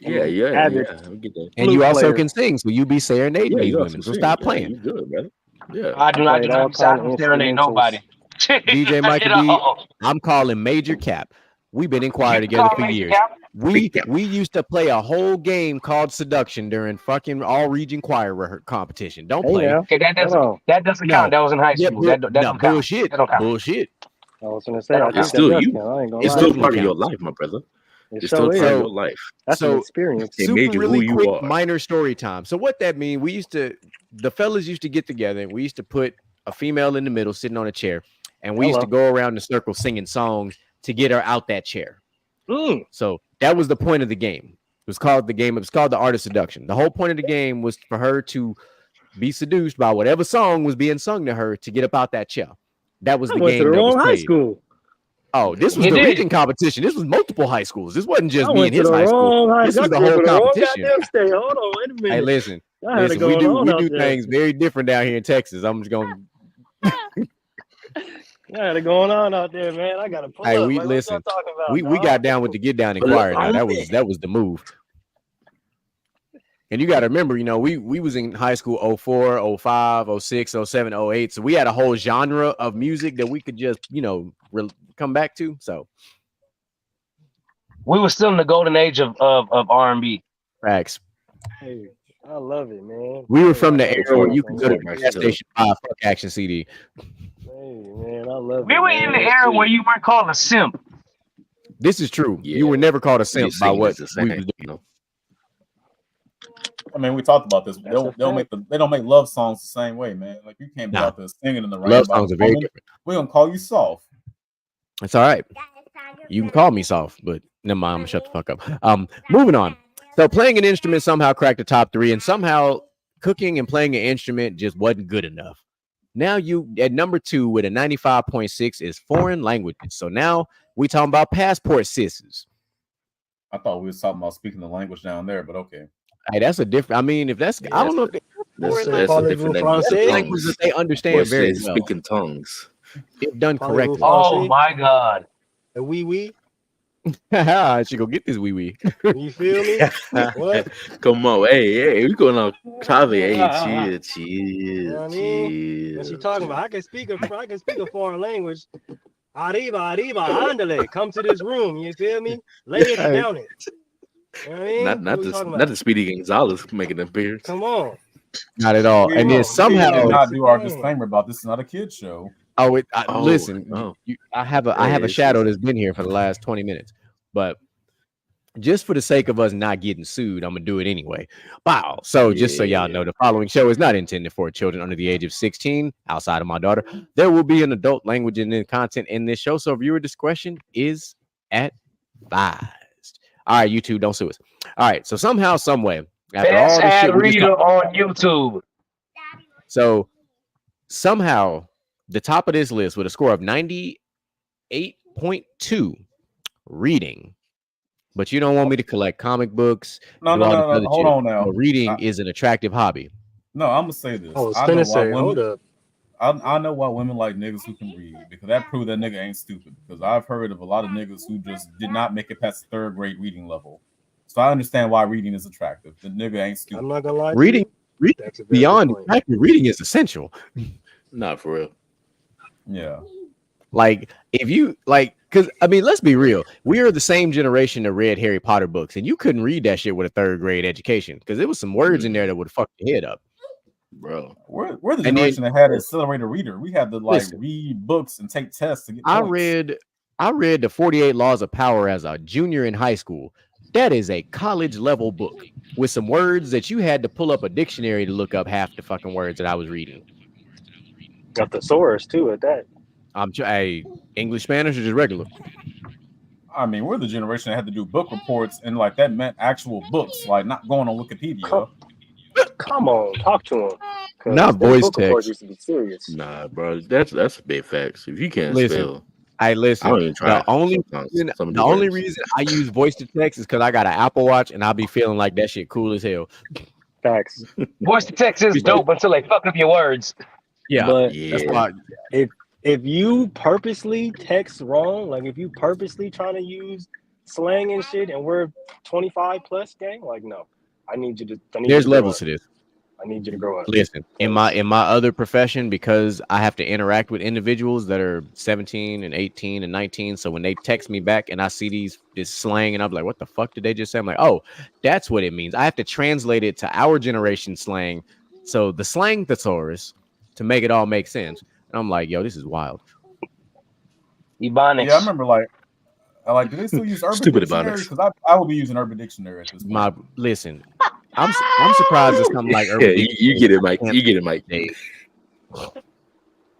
S4: Yeah. I get that.
S2: And you also can sing, so you be serenading these women. So stop playing.
S4: You good, brother. Yeah.
S5: I do not serenade nobody.
S2: DJ Michael D, I'm calling Major Cap. We've been in choir together for years. We used to play a whole game called Seduction during fucking all region choir competition. Don't play.
S5: Okay, that doesn't count. That was in high school.
S2: Bullshit. Bullshit.
S6: I was gonna say,
S4: it's still part of your life, my brother. It's still part of your life.
S6: That's an experience.
S2: It made you really who you are. Minor story time. So what that means, the fellas used to get together and we used to put a female in the middle sitting on a chair, and we used to go around the circle singing songs to get her out that chair. So that was the point of the game. It was called the art of seduction. The whole point of the game was for her to be seduced by whatever song was being sung to her to get up out that chair. That was the game.
S6: To the
S2: that
S6: wrong
S2: was
S6: high school.
S2: Oh, this was the region competition. This was multiple high schools. This wasn't just me and his high school. This was the whole competition.
S6: Hold on, wait a minute.
S2: Hey, listen, we do things very different down here in Texas. I'm just going to...
S6: I had it going on out there, man. I got to pull up.
S2: Listen, we got down with the get down and choir now. That was the move. And you got to remember, we was in high school 04, 05, 06, 07, 08. So we had a whole genre of music that we could just, come back to. So
S5: we were still in the golden age of R&B.
S2: Facts.
S6: Hey, I love it, man.
S2: We were from the era where you could go to the gas station buy a fuck action CD.
S6: Hey, man, I love it.
S5: We were in the era where you weren't called a simp.
S2: This is true. Yeah. You were never called a simp by what we was doing.
S3: I mean, we talked about this. They don't make love songs the same way, man. Like you can't be out there singing in the rain.
S2: Love songs are very different.
S3: We're gonna call you soft.
S2: It's all right. You can call me soft, but never mind. I'm gonna shut the fuck up. Moving on. So playing an instrument somehow cracked the top 3, and somehow cooking and playing an instrument just wasn't good enough. Now you at number 2 with a 95.6 is foreign languages. So now we talking about passport sisses.
S3: I thought we was talking about speaking the language down there, but okay.
S2: Hey, that's a different. I mean, if that's, I don't know if
S4: that's a different language
S2: that they understand very well.
S4: Speaking tongues,
S2: if done correctly.
S5: Oh my God!
S6: A wee.
S2: She go get this wee.
S6: You feel me? What?
S4: Come on, hey, we going on coffee. Hey, chill.
S6: You know what I mean? What she talking about? I can speak a foreign language. Arriba, andale. Come to this room. You feel me? Lay it down it. You know what I mean?
S4: Not the Speedy Gonzalez making an appearance.
S6: Come on.
S2: Not at all. And then somehow
S3: we did not do our disclaimer about this is not a kid's show.
S2: Listen, I have a shadow that's been here for the last 20 minutes, but just for the sake of us not getting sued, I'm gonna do it anyway. Wow. So just so y'all know, the following show is not intended for children under the age of 16, outside of my daughter. There will be an adult language and content in this show, so viewer discretion is advised. All right, YouTube, don't sue us. All right, so somehow, some way, after
S5: best
S2: all this
S5: ad reader on YouTube.
S2: So somehow, the top of this list with a score of 98.2 reading. But you don't want me to collect comic books.
S3: No. Hold on now.
S2: Reading is an attractive hobby.
S3: No, I'm gonna say this. I know why women like niggas who can read, because that proves that nigga ain't stupid. Because I've heard of a lot of niggas who just did not make it past the 3rd grade reading level. So I understand why reading is attractive. The nigga ain't stupid.
S6: I'm not gonna lie.
S2: Reading beyond attractive, reading is essential.
S4: Not for real.
S3: Yeah.
S2: Like if you because I mean, let's be real. We are the same generation that read Harry Potter books, and you couldn't read that shit with a 3rd grade education because there was some words in there that would fuck your head up,
S4: bro.
S3: We're the generation that had an accelerated reader. We had to read books and take tests to get points.
S2: I read the 48 Laws of Power as a junior in high school. That is a college level book with some words that you had to pull up a dictionary to look up half the fucking words that I was reading.
S6: Got thesaurus too at that.
S2: English, Spanish, or just regular?
S3: I mean, we're the generation that had to do book reports, and that meant actual books, not going on Wikipedia.
S6: Come on, talk to him.
S2: Not voice text.
S6: Used to be serious.
S4: Nah, bro, that's a big fact. If you can't spell,
S2: listen. The only reason I use voice to text is because I got an Apple Watch, and I'll be feeling like that shit cool as hell.
S6: Facts.
S5: Voice to text is dope until they fuck up your words.
S2: Yeah,
S6: but
S2: that's why.
S6: If you purposely text wrong, if you purposely trying to use slang and shit, and we're 25 plus, gang, no, I need you to.
S2: There's levels to this.
S6: I need you to grow up.
S2: Listen, in my other profession, because I have to interact with individuals that are 17 and 18 and 19. So when they text me back and I see this slang, and I'm like, "What the fuck did they just say?" I'm like, "Oh, that's what it means." I have to translate it to our generation slang, so the slang thesaurus, to make it all make sense. And I'm like, yo, this is wild.
S5: Ebonics.
S3: Yeah, I remember do they still use Urban Dictionary? Because I will be using Urban Dictionary at this point.
S2: Listen, I'm surprised it's something like Urban Dictionary.
S4: You get it, Mike. You get it, Mike.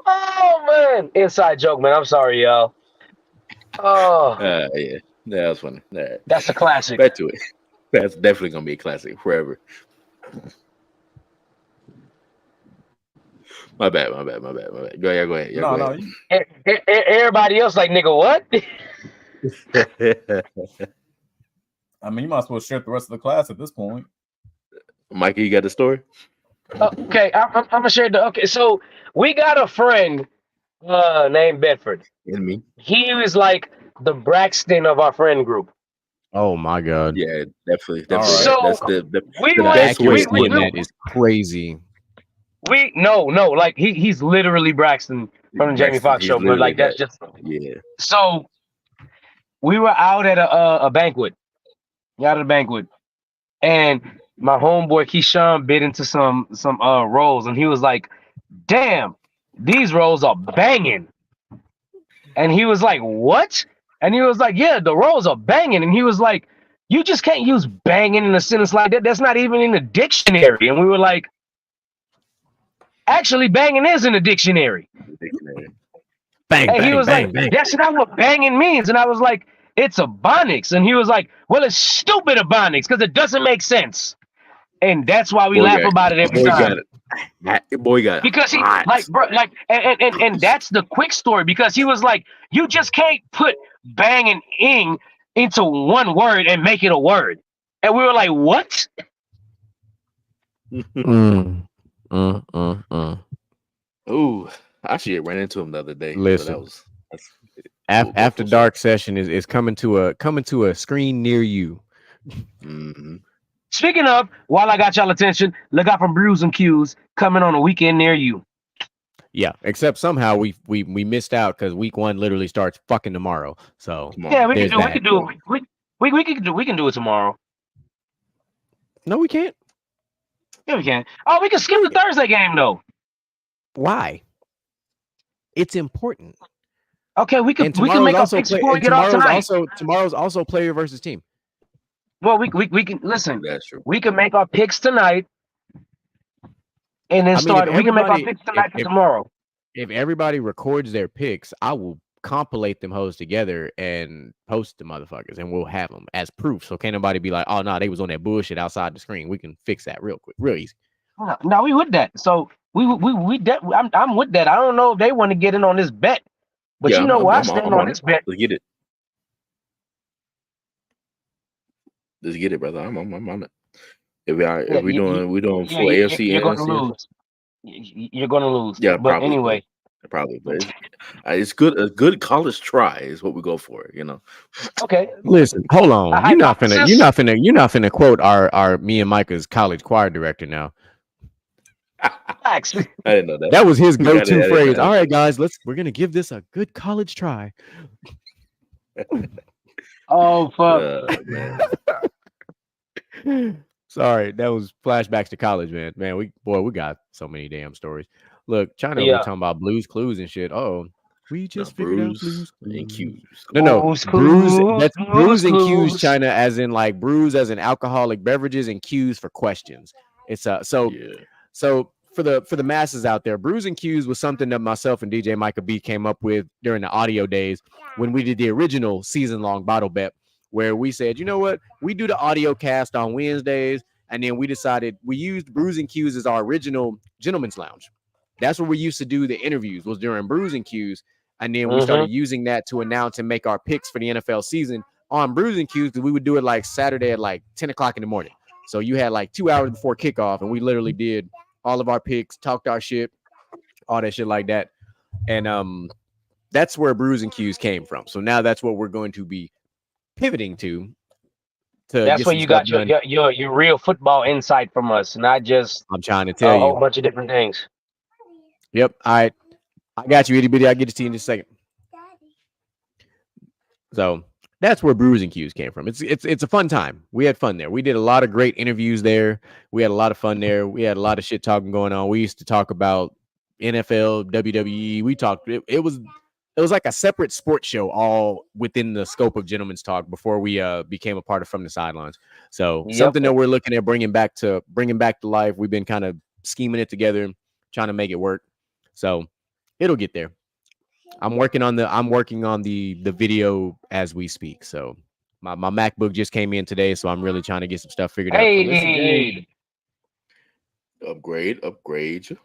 S5: Oh man, inside joke, man. I'm sorry, y'all. Oh,
S4: yeah, that was funny.
S5: That's a classic.
S4: Back to it. That's definitely gonna be a classic forever. My bad. Go ahead.
S3: No.
S5: Everybody else nigga, what?
S3: I mean, you might as well share the rest of the class at this point.
S4: Mikey, you got the story?
S5: Okay, I'm gonna share okay, so we got a friend named Bedford.
S4: And me.
S5: He was the Braxton of our friend group.
S2: Oh my god.
S4: Yeah, definitely.
S3: Right.
S5: So
S4: that's the
S2: best way that is crazy.
S5: He's literally Braxton from the Jamie Foxx show, but that's just So we were out at a banquet. And my homeboy Keyshawn bit into some rolls, and he was like, "Damn, these rolls are banging." And he was like, "What?" And he was like, "Yeah, the rolls are banging." And he was like, you just can't use banging in a sentence like that. That's not even in the dictionary. And we were like, actually, banging is in the dictionary.
S2: Bang,
S5: And he
S2: bang,
S5: was
S2: bang,
S5: like,
S2: bang.
S5: that's not what banging means. And I was like, it's ebonics. And he was like, well, it's stupid ebonics because it doesn't make sense. And that's why we laugh about it every time.
S4: Boy got
S5: Because he
S4: hot.
S5: like, bro, like, and that's the quick story. Because he was like, you just can't put bang and ing into one word and make it a word. And we were like, what?
S4: Ooh, I actually ran into him the other day.
S2: Listen,
S4: So that's
S2: after dark session is coming to a screen near you.
S4: Mm-hmm.
S5: Speaking of, while I got y'all attention, look out for Brews and Cues coming on a weekend near you.
S2: Yeah, except somehow we missed out because week 1 literally starts fucking tomorrow. So
S5: yeah, we can do it tomorrow.
S2: No, we can't.
S5: Yeah, we can. Oh, we can skip the Thursday game though.
S2: Why? It's important.
S5: Okay, we can make our picks before we get off tonight.
S2: Tomorrow's also player versus team.
S5: Well, we can listen.
S4: That's true.
S5: We can make our picks tonight, and then we can make our picks tonight for tomorrow.
S2: If everybody records their picks, I will compilate them hoes together and post the motherfuckers, and we'll have them as proof. So can't nobody be like, "Oh no, they was on that bullshit outside the screen." We can fix that real quick, real easy.
S5: No, we with that. So I'm with that. I don't know if they want to get in on this bet, but
S4: yeah,
S5: you know where I stand on this bet.
S4: Let's get it. Let's get it, brother. I'm on it. If we're doing full AFC,
S5: you're going to lose. You're going to lose.
S4: Yeah,
S5: but
S4: probably,
S5: anyway,
S4: probably. But it's good. A good college try is what we go for. You know.
S5: Okay.
S2: Listen, hold on. You're not finna quote our me and Micah's college choir director now.
S4: I didn't know that.
S2: That was his go-to phrase. All right, guys, we're gonna give this a good college try.
S5: Oh fuck,
S4: man.
S2: Sorry, that was flashbacks to college, man. Man, we got so many damn stories. Look, China, we're talking about Blues Clues and shit. Oh, we just figured out Blues
S4: and Q's.
S2: No, Brews. That's Brews and Q's, China, as in like brews as in alcoholic beverages and Q's for questions. It's so for the masses out there, Brews and Q's was something that myself and DJ Micah B came up with during the audio days when we did the original season-long bottle bet, where we said, you know what, we do the audio cast on Wednesdays, and then we decided we used Brews and Q's as our original Gentleman's Lounge. That's where we used to do the interviews, was during Brews and Q's, and then we started using that to announce and make our picks for the NFL season on Brews and Q's, because we would do it like Saturday at like 10 o'clock in the morning. So you had like 2 hours before kickoff, and we literally did all of our picks, talked our shit, all that shit like that. And that's where Brews and Q's came from. So now that's what we're going to be pivoting to.
S5: That's where you got your real football insight from us, not just
S2: I'm trying to tell you
S5: a whole bunch of different things.
S2: Yep. All right. I got you, itty bitty. I'll get it to you in just a second. So that's where Brews and Q's came from. It's a fun time. We had fun there. We did a lot of great interviews there. We had a lot of fun there. We had a lot of shit talking going on. We used to talk about NFL, WWE. We talked. It was like a separate sports show, all within the scope of Gentleman's Talk before we became a part of From the Sidelines. So something that we're looking at bringing back to life. We've been kind of scheming it together, trying to make it work. So it'll get there. I'm working on the video as we speak. So my MacBook just came in today, so I'm really trying to get some stuff figured out. So listen, hey.
S4: Upgrade you.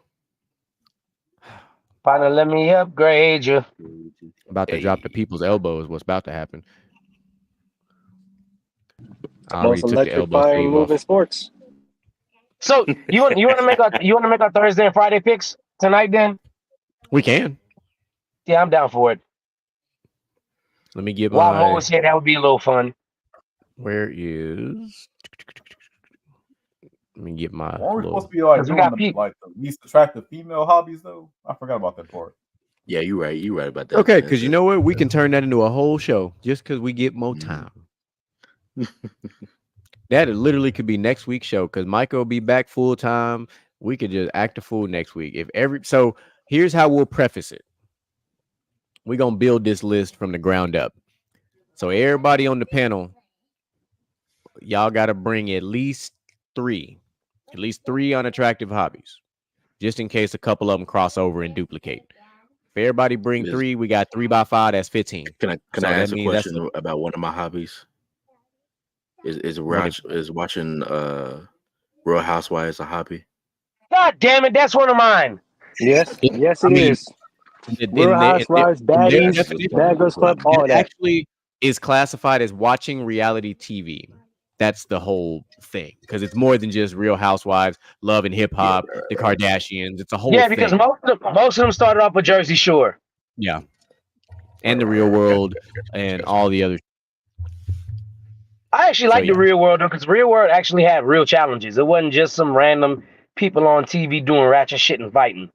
S5: Finally, let me upgrade you.
S2: About to drop the people's elbows. What's about to happen?
S6: I already took the elbow move in sports.
S5: So you want to make our Thursday and Friday picks tonight? Then
S2: we can.
S5: Yeah, I'm down for it.
S2: Let me get
S5: while Mo was here, that would be a little fun.
S2: Where is? Let me get my.
S3: Are we supposed to be like doing like the least attractive female hobbies though? I forgot about that part.
S4: Yeah, you're right. You're right about that.
S2: Okay, because you know what, we can turn that into a whole show just because we get more time. That literally could be next week's show because Michael will be back full time. We could just act a fool next week. So here's how we'll preface it. We're gonna build this list from the ground up. So everybody on the panel y'all got to bring at least three unattractive hobbies, just in case a couple of them cross over and duplicate. If everybody bring 3, we got 3 by 5. That's 15.
S4: Can I ask a question about one of my hobbies? Is watching Real Housewives a hobby?
S5: God damn it, that's one of mine.
S6: Yes, yes, it is. Real Housewives, baddies, Bad Girls Club, all that.
S2: Actually is classified as watching reality TV. That's the whole thing, because it's more than just Real Housewives, Love and Hip Hop, the Kardashians. It's a whole thing.
S5: Yeah, because most of them started off with Jersey Shore.
S2: Yeah, and the Real World and all the other.
S5: I actually like the Real World, though, because Real World actually had real challenges. It wasn't just some random people on TV doing ratchet shit and fighting.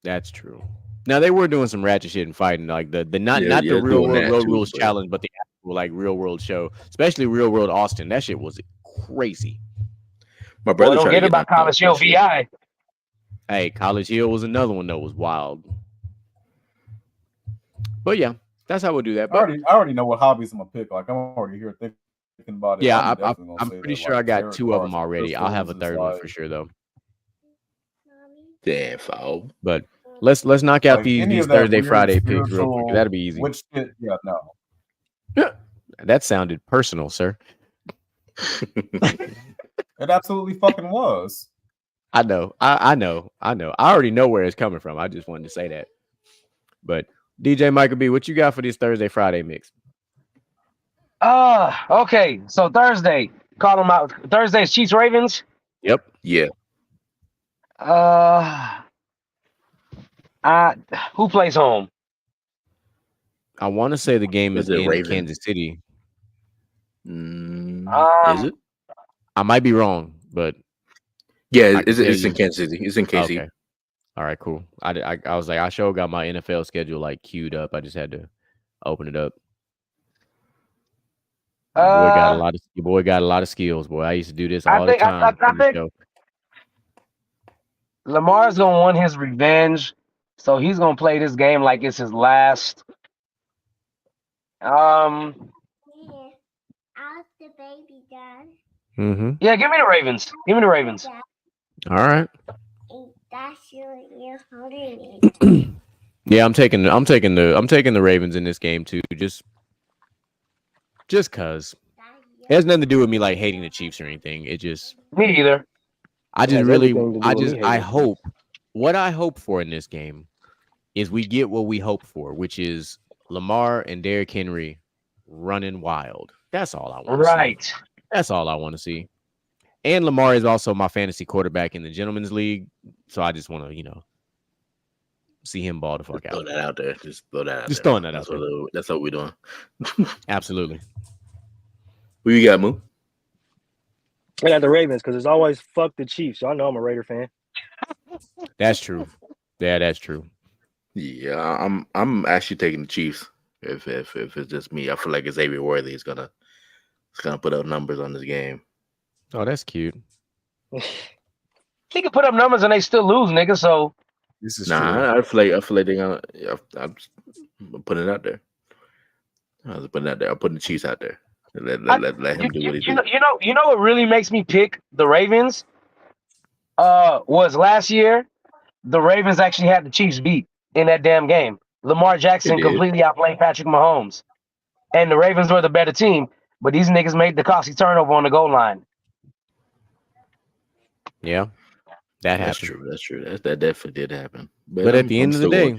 S2: That's true. Now they were doing some ratchet shit and fighting, like the not the Real World Road Rules challenge, but the actual like Real World show, especially Real World Austin. That shit was crazy.
S4: My brother
S5: don't get about College Hill VI.
S2: Hey, College Hill was another one that was wild. But yeah, that's how we'll do that. But
S3: I already know what hobbies I'm gonna pick. Like I'm already here thinking about it.
S2: Yeah, I'm pretty sure I got 2 of them already. I'll have a third one for sure though.
S4: Damn, foul.
S2: But let's knock out these Thursday, Friday picks real quick. That'll be easy.
S3: Which no.
S2: That sounded personal, sir.
S3: It absolutely fucking was.
S2: I know. I know. I already know where it's coming from. I just wanted to say that. But DJ Michael B, what you got for this Thursday, Friday mix?
S5: Okay. So Thursday, call them out. Thursday's Chiefs Ravens.
S2: Yep.
S4: Yeah.
S5: Who plays home?
S2: I want to say the game is in Kansas City.
S4: Is it?
S2: I might be wrong, but
S4: yeah, it's in Kansas City. It's in KC.
S2: Okay. All right, cool. I was like, I sure got my NFL schedule like queued up. I just had to open it up. Your boy got a lot of skills, boy. I used to do this all the time.
S5: I think Lamar's gonna want his revenge, so he's gonna play this game like it's his last.
S7: How's the baby done?
S2: Mm-hmm.
S5: Yeah, give me the Ravens. Give me the Ravens.
S2: All right.
S7: That's you're holding me.
S2: Yeah, I'm taking the Ravens in this game too. Just cause it has nothing to do with me like hating the Chiefs or anything. It just
S5: me either.
S2: I hope what I hope for in this game is we get what we hope for, which is Lamar and Derrick Henry running wild. That's all I want to see. That's all I want to see. And Lamar is also my fantasy quarterback in the Gentleman's League, so I just want to, see him ball the fuck out.
S4: Throw that out there. Just throw that out
S2: Just
S4: there.
S2: Throwing that out there.
S4: That's what we're doing.
S2: Absolutely.
S4: Who you got, Moo?
S6: I got the Ravens because it's always fuck the Chiefs. Y'all know I'm a Raider fan.
S2: That's true. Yeah, that's true.
S4: Yeah, I'm actually taking the Chiefs. If it's just me, I feel like Xavier Worthy is gonna put up numbers on this game.
S2: Oh, that's cute.
S5: He can put up numbers and they still lose, nigga. So
S2: this is
S4: true. I feel like they're gonna. I'm putting it out there. I'm putting the Chiefs out there. Let him do what he do.
S5: You know what really makes me pick the Ravens? Was last year the Ravens actually had the Chiefs beat in that damn game. Lamar Jackson completely outplayed Patrick Mahomes, and the Ravens were the better team. But these niggas made the costly turnover on the goal line.
S2: Yeah,
S4: that's true. That's true. That definitely did happen.
S2: But at the end of the day,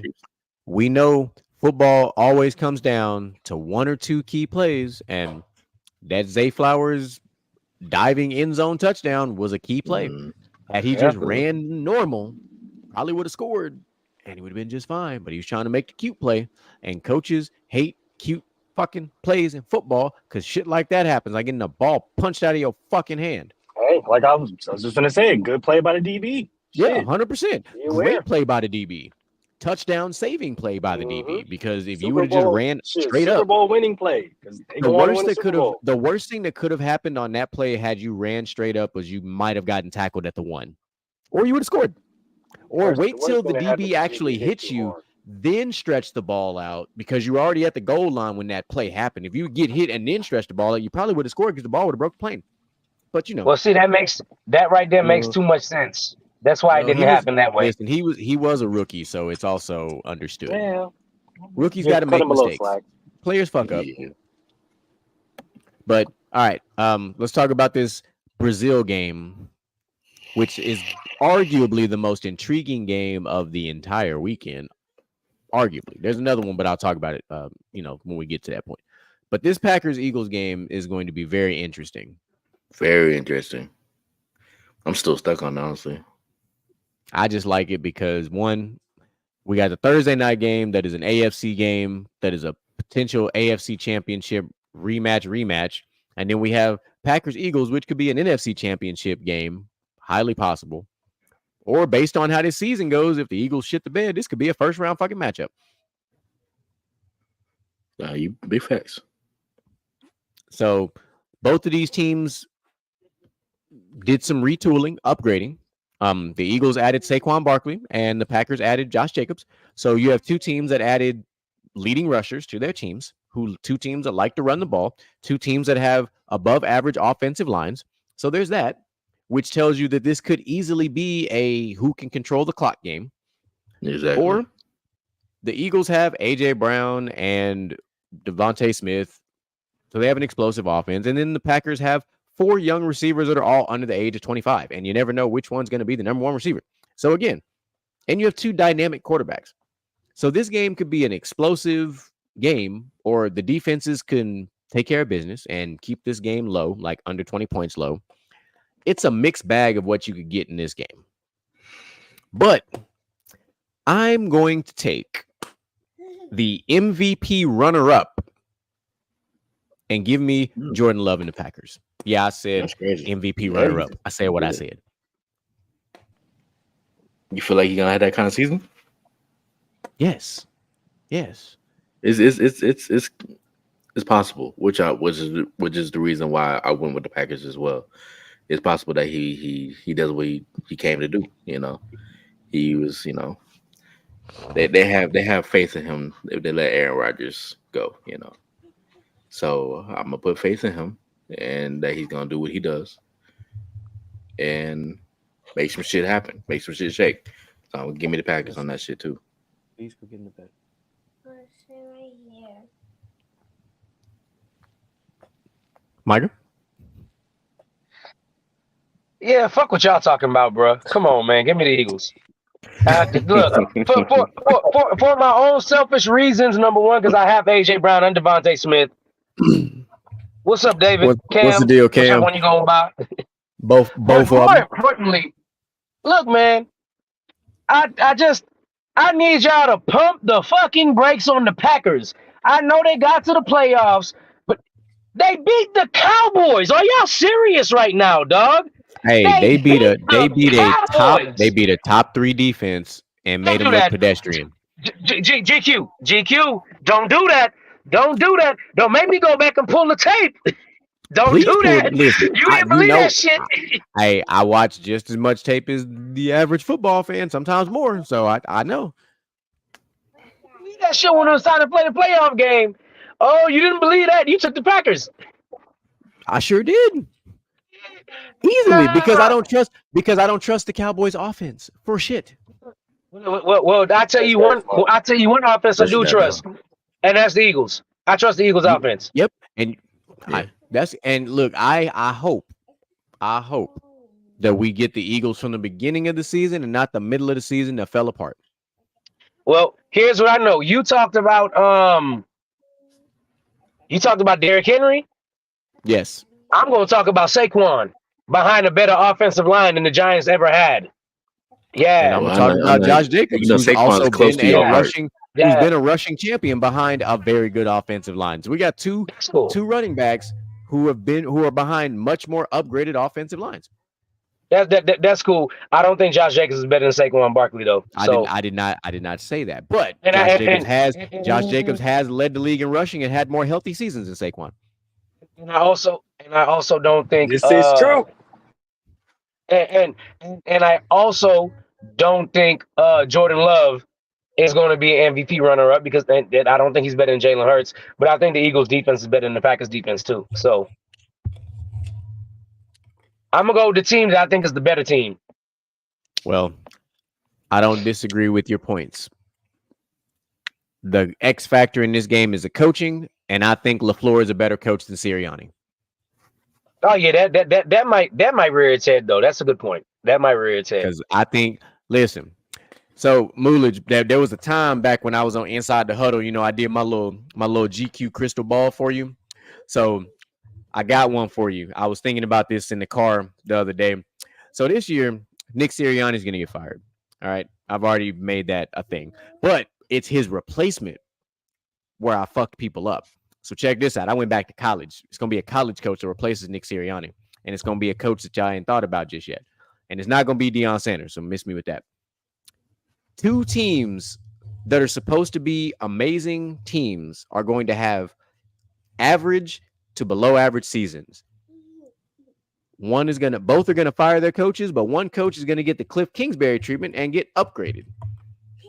S2: we know football always comes down to 1 or 2 key plays, and that Zay Flowers diving end zone touchdown was a key play. Had he just ran normal, probably would have scored, and he would have been just fine. But he was trying to make the cute play, and coaches hate cute fucking plays in football because shit like that happens, like getting the ball punched out of your fucking hand.
S6: Hey, like I was just gonna say, good play by the DB.
S2: Yeah, 100%. Great play by the DB. Touchdown saving play by the DB, because if you would have just ran straight up,
S6: Super Bowl winning play.
S2: The worst thing that could have happened on that play had you ran straight up was you might have gotten tackled at the 1, or you would have scored. Or wait till the DB actually hits you then stretch the ball out because you're already at the goal line when that play happened. If you get hit and then stretch the ball out, you probably would have scored because the ball would have broke the plane. But
S5: Well, see, that right there makes
S2: well,
S5: too much sense. That's why it didn't happen that way.
S2: Listen, he was a rookie, so it's also understood.
S5: Yeah.
S2: Rookies got to make mistakes. Players fuck up.
S4: Yeah.
S2: But all right, let's talk about this Brazil game, which is arguably the most intriguing game of the entire weekend. Arguably, there's another one, but I'll talk about it, when we get to that point. But this Packers-Eagles game is going to be very interesting.
S4: Very interesting. I'm still stuck on it, honestly.
S2: I just like it because, one, we got the Thursday night game that is an AFC game that is a potential AFC championship rematch. And then we have Packers-Eagles, which could be an NFC championship game, highly possible. Or based on how this season goes, if the Eagles shit the bed, this could be a first-round fucking matchup.
S4: You big facts.
S2: So both of these teams did some retooling, upgrading. The Eagles added Saquon Barkley and the Packers added Josh Jacobs. So you have two teams that added leading rushers to their teams, two teams that like to run the ball, two teams that have above average offensive lines. So there's that, which tells you that this could easily be a who can control the clock game.
S4: Exactly.
S2: Or the Eagles have A.J. Brown and Devontae Smith. So they have an explosive offense. And then the Packers have 4 young receivers that are all under the age of 25. And you never know which one's going to be the number one receiver. So again, and you have 2 dynamic quarterbacks. So this game could be an explosive game, or the defenses can take care of business and keep this game low, like under 20 points low. It's a mixed bag of what you could get in this game. But I'm going to take the MVP runner-up and give me Jordan Love and the Packers. Yeah, I said MVP runner-up. I said what I said.
S4: You feel like you're gonna have that kind of season?
S2: Yes.
S4: It's possible, which is the reason why I went with the Packers as well. It's possible that he does what he came to do. He was, they have faith in him if they let Aaron Rodgers go. So I'm gonna put faith in him and that he's gonna do what he does and make some shit happen, make some shit shake. So give me the Packers on that shit too.
S2: Please go get in the bed.
S7: Right here.
S2: Micah?
S5: Yeah, fuck what y'all talking about, bro. Come on, man. Give me the Eagles. Look, for my own selfish reasons, number one, because I have A.J. Brown and Devontae Smith. What's up, David? Cam?
S2: What's the deal, Cam?
S5: Which one you going by?
S2: Both of them.
S5: More importantly, look, man, I need y'all to pump the fucking brakes on the Packers. I know they got to the playoffs, but they beat the Cowboys. Are y'all serious right now, dog?
S2: Hey, they beat a top 3 defense and made them look pedestrian.
S5: GQ, don't do that. Don't do that. Don't make me go back and pull the tape. Don't do that.
S2: Listen,
S5: you didn't believe that shit.
S2: I watch just as much tape as the average football fan, sometimes more. So I know.
S5: That shit when it was time to play the playoff game. Oh, you didn't believe that? You took the Packers.
S2: I sure did. Easily, because I don't trust the Cowboys offense for shit.
S5: Well, I tell you one offense I do trust, and that's the Eagles. I trust the Eagles offense.
S2: Yep, and look, I hope that we get the Eagles from the beginning of the season and not the middle of the season that fell apart.
S5: Well, here's what I know. You talked about Derrick Henry.
S2: Yes.
S5: I'm going to talk about Saquon behind a better offensive line than the Giants ever had. Yeah.
S2: And I'm talking about Josh Jacobs, who's also been a rushing champion behind a very good offensive line. So we got two running backs who are behind much more upgraded offensive lines.
S5: That's cool. I don't think Josh Jacobs is better than Saquon Barkley though.
S2: I did not say that. But Josh Jacobs has led the league in rushing and had more healthy seasons than Saquon.
S5: And I also don't think
S6: this is true.
S5: And I also don't think Jordan Love is going to be an MVP runner-up because I don't think he's better than Jalen Hurts, but I think the Eagles' defense is better than the Packers' defense too. So I'm gonna go with the team that I think is the better team.
S2: Well, I don't disagree with your points. The X factor in this game is the coaching, and I think LaFleur is a better coach than Sirianni.
S5: Oh yeah, that might rear its head though. That's a good point. That might rear its head.
S2: Because I think, listen, so Moolage, there was a time back when I was on Inside the Huddle. You know, I did my little GQ crystal ball for you. So I got one for you. I was thinking about this in the car the other day. So this year, Nick Sirianni is going to get fired. All right, I've already made that a thing, but it's his replacement where I fucked people up. So check this out. I went back to college. It's going to be a college coach that replaces Nick Sirianni. And it's going to be a coach that y'all ain't thought about just yet. And it's not going to be Deion Sanders. So miss me with that. Two teams that are supposed to be amazing teams are going to have average to below average seasons. Both are going to fire their coaches, but one coach is going to get the Cliff Kingsbury treatment and get upgraded.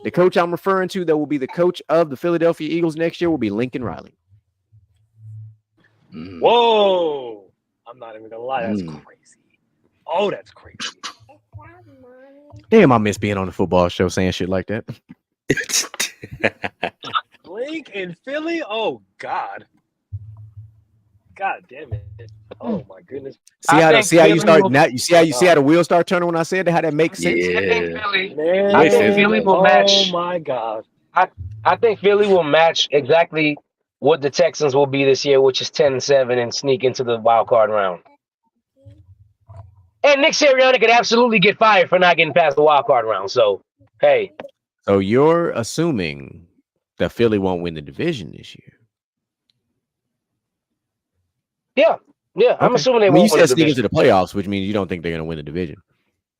S2: The coach I'm referring to that will be the coach of the Philadelphia Eagles next year will be Lincoln Riley.
S6: Whoa! I'm not even gonna lie, that's crazy. Oh, that's crazy.
S2: Damn, I miss being on the football show saying shit like that.
S6: Link in Philly? Oh God. God damn it. Oh my goodness.
S2: See how you start now. You see how the wheels start turning when I said that, how that makes sense?
S5: Yeah.
S6: I
S5: think Philly will match.
S6: Oh my God.
S5: I think Philly will match exactly what the Texans will be this year, which is 10-7 and sneak into the wild card round. And Nick Sirianni could absolutely get fired for not getting past the wild card round. So, hey.
S2: So you're assuming that Philly won't win the division this year?
S5: Yeah. Yeah, I'm assuming they won't
S2: you
S5: win the
S2: said sneak into
S5: division.
S2: the playoffs, which means you don't think they're going to win the division.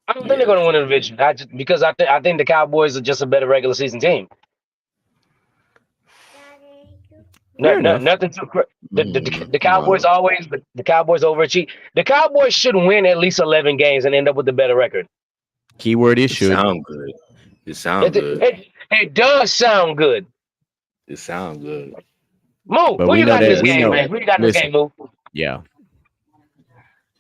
S5: I don't think they're going to win the division. Because I think the Cowboys are just a better regular season team. Nothing too crazy. The Cowboys always the Cowboys overachieve. The Cowboys should win at least 11 games and end up with a better record.
S2: Keyword is should.
S4: Sound good. It sounds good.
S5: It does sound good.
S4: It sounds good.
S5: Move. Who you got in this game, man? Who you got in this game, Move?
S2: Yeah.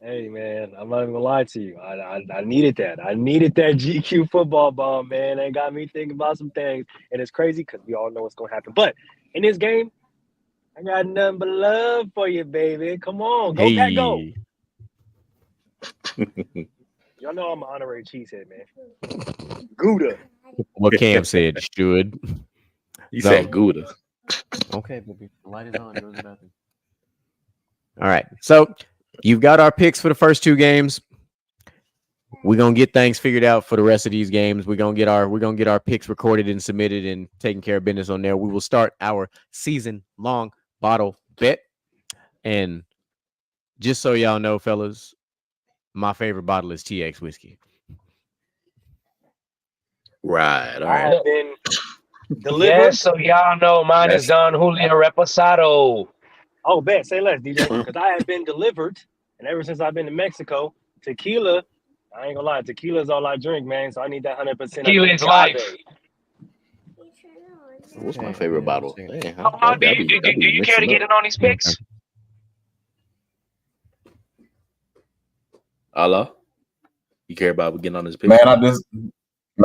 S6: Hey man, I'm not even gonna lie to you. I needed that. I needed that GQ football bomb, man. They got me thinking about some things, and it's crazy because we all know what's gonna happen. But in this game, I got nothing but love for you, baby. Come on, go Pack, go. Y'all know I'm an honorary cheesehead, man. Gouda.
S2: What Cam said should.
S4: You said Gouda.
S2: Okay, baby. The light is on. All right. So you've got our picks for the first two games. We're gonna get things figured out for the rest of these games. We're gonna get our picks recorded and submitted and taking care of business on there. We will start our season-long bottle bet. And just so y'all know, fellas, my favorite bottle is TX whiskey.
S4: Right. All
S6: I
S4: right.
S6: have been delivered.
S5: Yes, so y'all know mine is Don Julio Reposado.
S6: Oh, bet. Say less, DJ. Because I have been delivered, and ever since I've been to Mexico, tequila, I ain't gonna lie, tequila is all I drink, man. So I need that 100%.
S5: Tequila is life.
S4: What's my favorite bottle? Man,
S5: Do you care to get in on these picks?
S4: Allah, you care about getting on this pick?
S3: Man,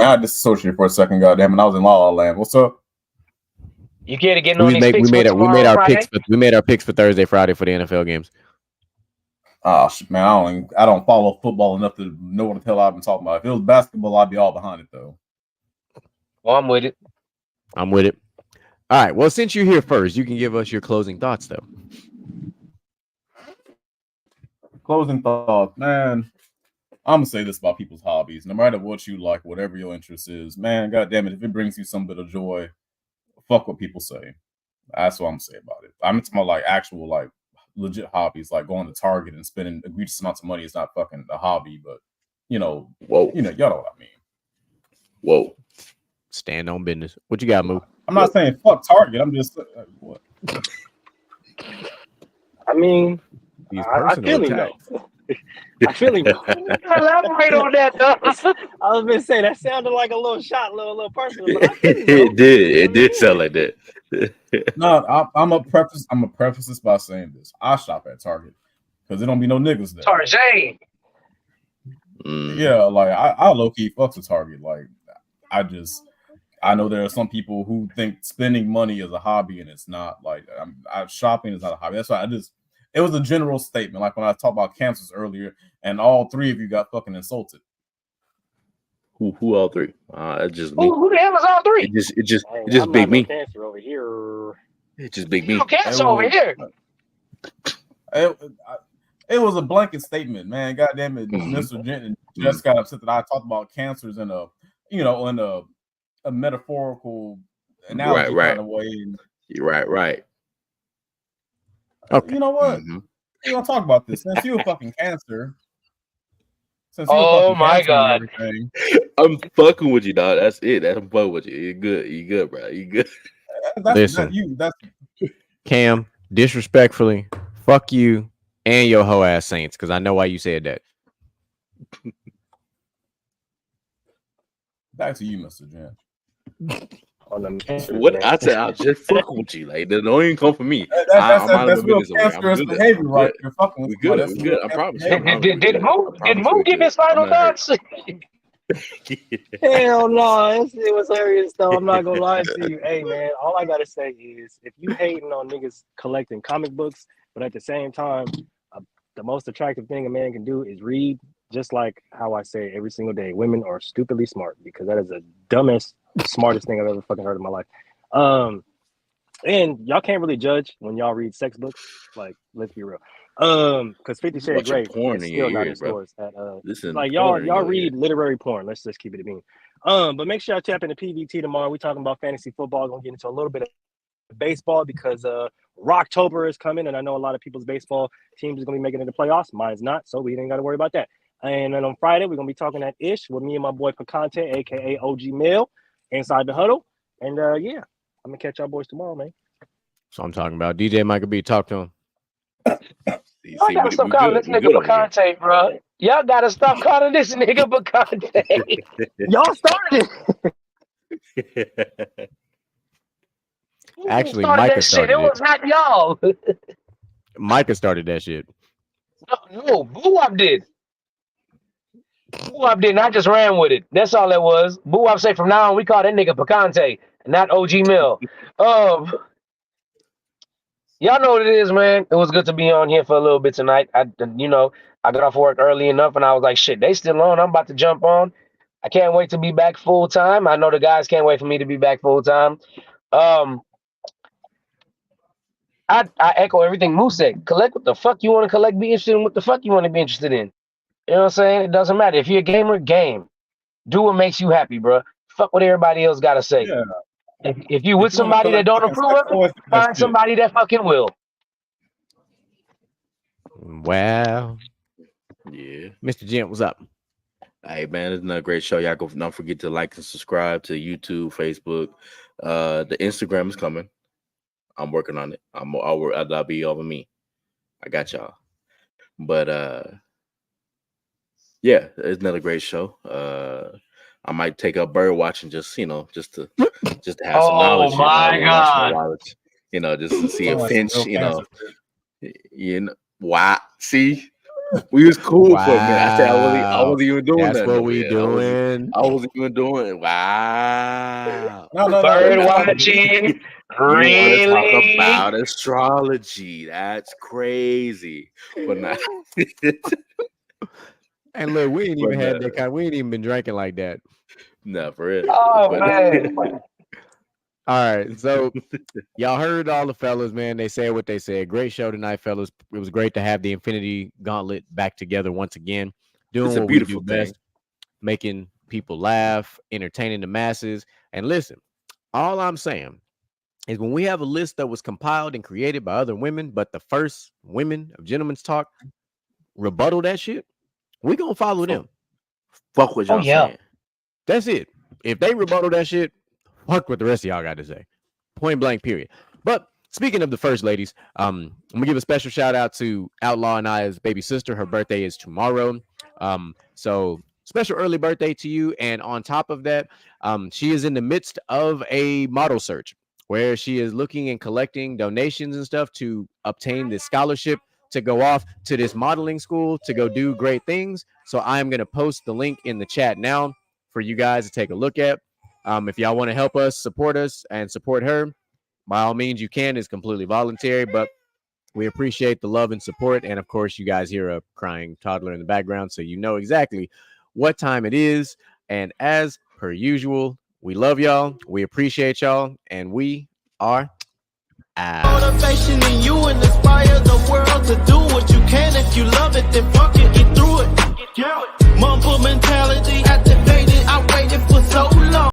S3: I disassociated for a second. Goddamn it, I was in La La Land. What's up?
S5: You care to get in on these picks?
S2: We made our picks for Thursday, Friday for the NFL games.
S3: Oh man, I don't follow football enough to know what the hell I've been talking about. If it was basketball, I'd be all behind it though.
S5: Well, I'm with it.
S2: All right. Well, since you're here first, you can give us your closing thoughts, though.
S3: Closing thoughts, man. I'm gonna say this about people's hobbies. No matter what you like, whatever your interest is, man, goddamn it, if it brings you some bit of joy, fuck what people say. That's what I'm gonna say about it. I'm into my actual legit hobbies, like going to Target and spending egregious amounts of money. It's not fucking a hobby, but y'all know what I mean.
S4: Whoa.
S2: Stand on business. What you got, Moo?
S3: I'm not saying fuck Target. I'm just what.
S6: I mean, I feel you though. I feel him.
S5: Elaborate on that, though.
S6: I was gonna say that sounded like a little shot, little personal, but I feel him,
S4: It did. It did sound like that.
S3: No, I'm a preface this by saying this. I shop at Target because there don't be no niggas there.
S5: Tarjay.
S3: Yeah, like I low key fucks with Target. Like I know there are some people who think spending money is a hobby and it's not. Like shopping is not a hobby. That's why it was a general statement. Like when I talked about cancers earlier, and all three of you got fucking insulted.
S4: Who all three? It's just me.
S5: Who the hell is all three?
S4: It just big me.
S6: Cancer over here.
S4: It just big me.
S5: No cancer over here.
S3: It was a blanket statement, man. God damn it, Mr. Jensen just got upset that I talked about cancers in a metaphorical analogy kind of way.
S4: Right.
S3: Okay. You know what? We're gonna talk about this. Since you a fucking cancer.
S5: Oh my God.
S4: I'm fucking with you, dog. That's it. I'm fucking with you. You good, bro. You good.
S2: Listen, Cam, disrespectfully, fuck you and your hoe ass Saints, because I know why you said that.
S3: Back to you, Mr. Jen.
S4: What I said, I'll just fuck with you. Like, don't even come for me.
S3: That's real cancerous behavior, right? You're fucking with
S4: me. We're good. I promise.
S5: Did Moo give his final thoughts?
S6: Hell no, it was hilarious though. I'm not gonna lie to you. Hey man, all I gotta say is if you hating on niggas collecting comic books, but at the same time, the most attractive thing a man can do is read. Just like how I say every single day, women are stupidly smart, because that is the dumbest, smartest thing I've ever fucking heard in my life. And y'all can't really judge when y'all read sex books. Like, let's be real. Because 50 Shades of Grey is still not in stores. Like y'all read literary porn. Let's just keep it a bean. But make sure y'all tap into PVT tomorrow. We're talking about fantasy football. Gonna get into a little bit of baseball because Rocktober is coming, and I know a lot of people's baseball teams is gonna be making it to playoffs. Mine's not, so we ain't got to worry about that. And then on Friday, we're gonna be talking at Ish with me and my boy Picante, aka OG Mill, inside the huddle. And yeah, I'm gonna catch y'all boys tomorrow, man.
S2: So I'm talking about DJ Michael B. Talk to him.
S5: Y'all gotta stop calling this nigga Picante, bro. Y'all gotta stop calling this nigga Picante.
S6: Y'all started it.
S2: Actually, Micah started
S5: it. It was not y'all.
S2: Micah started that shit.
S5: No, Boo-Wop did. Boo-Wop did, and I just ran with it. That's all that was. Boo-Wop say from now on, we call that nigga Picante, not OG Mill. Y'all know what it is, man. It was good to be on here for a little bit tonight. I got off work early enough, and I was like, shit, they still on. I'm about to jump on. I can't wait to be back full time. I know the guys can't wait for me to be back full time. I echo everything Moose said. Collect what the fuck you want to collect. Be interested in what the fuck you want to be interested in. You know what I'm saying? It doesn't matter. If you're a gamer, game. Do what makes you happy, bro. Fuck what everybody else got to say.
S3: Yeah.
S5: If you with somebody that don't approve of it, find somebody that fucking will.
S2: Wow.
S4: Yeah.
S2: Mr. Gent, what's up?
S4: Hey, man, it's another great show. Y'all don't forget to like and subscribe to YouTube, Facebook. The Instagram is coming. I'm working on it. I'll be over me. I got y'all. But yeah, it's another great show. I might take up bird watching just to have some knowledge.
S5: Oh my God.
S4: Just to see a finch, why? See, we was cool for a minute. I said I wasn't even doing that.
S2: That's what we doing.
S4: I wasn't even doing. Wow.
S3: No.
S5: Bird watching. Really?
S4: Talk about astrology. That's crazy. But not.
S2: And look, we ain't even had that kind. We ain't even been drinking like that.
S4: No, for real.
S5: Oh man.
S2: All right, so y'all heard all the fellas, man. They said what they said. Great show tonight, fellas. It was great to have the Infinity Gauntlet back together once again. Doing what we do best, making people laugh, entertaining the masses. And listen, all I'm saying is when we have a list that was compiled and created by other women, but the first women of Gentlemen's Talk rebuttal that shit, we gonna follow them.
S4: Fuck what y'all saying.
S2: That's it. If they rebuttal that shit, fuck what the rest of y'all got to say. Point blank, period. But speaking of the first ladies, I'm gonna give a special shout out to Outlaw and I's baby sister. Her birthday is tomorrow. So special early birthday to you. And on top of that, she is in the midst of a model search where she is looking and collecting donations and stuff to obtain this scholarship to go off to this modeling school to go do great things. So I'm going to post the link in the chat now for you guys to take a look at. If y'all want to help us, and support her, by all means you can. It's completely voluntary, but we appreciate the love and support. And of course, you guys hear a crying toddler in the background, so you know exactly what time it is. And as per usual, we love y'all, we appreciate y'all, and we are out.
S1: Motivation in you and inspire the world to do what you can. If you love it, then fuck it, get through it. Mumble mentality activated. I waited for so long.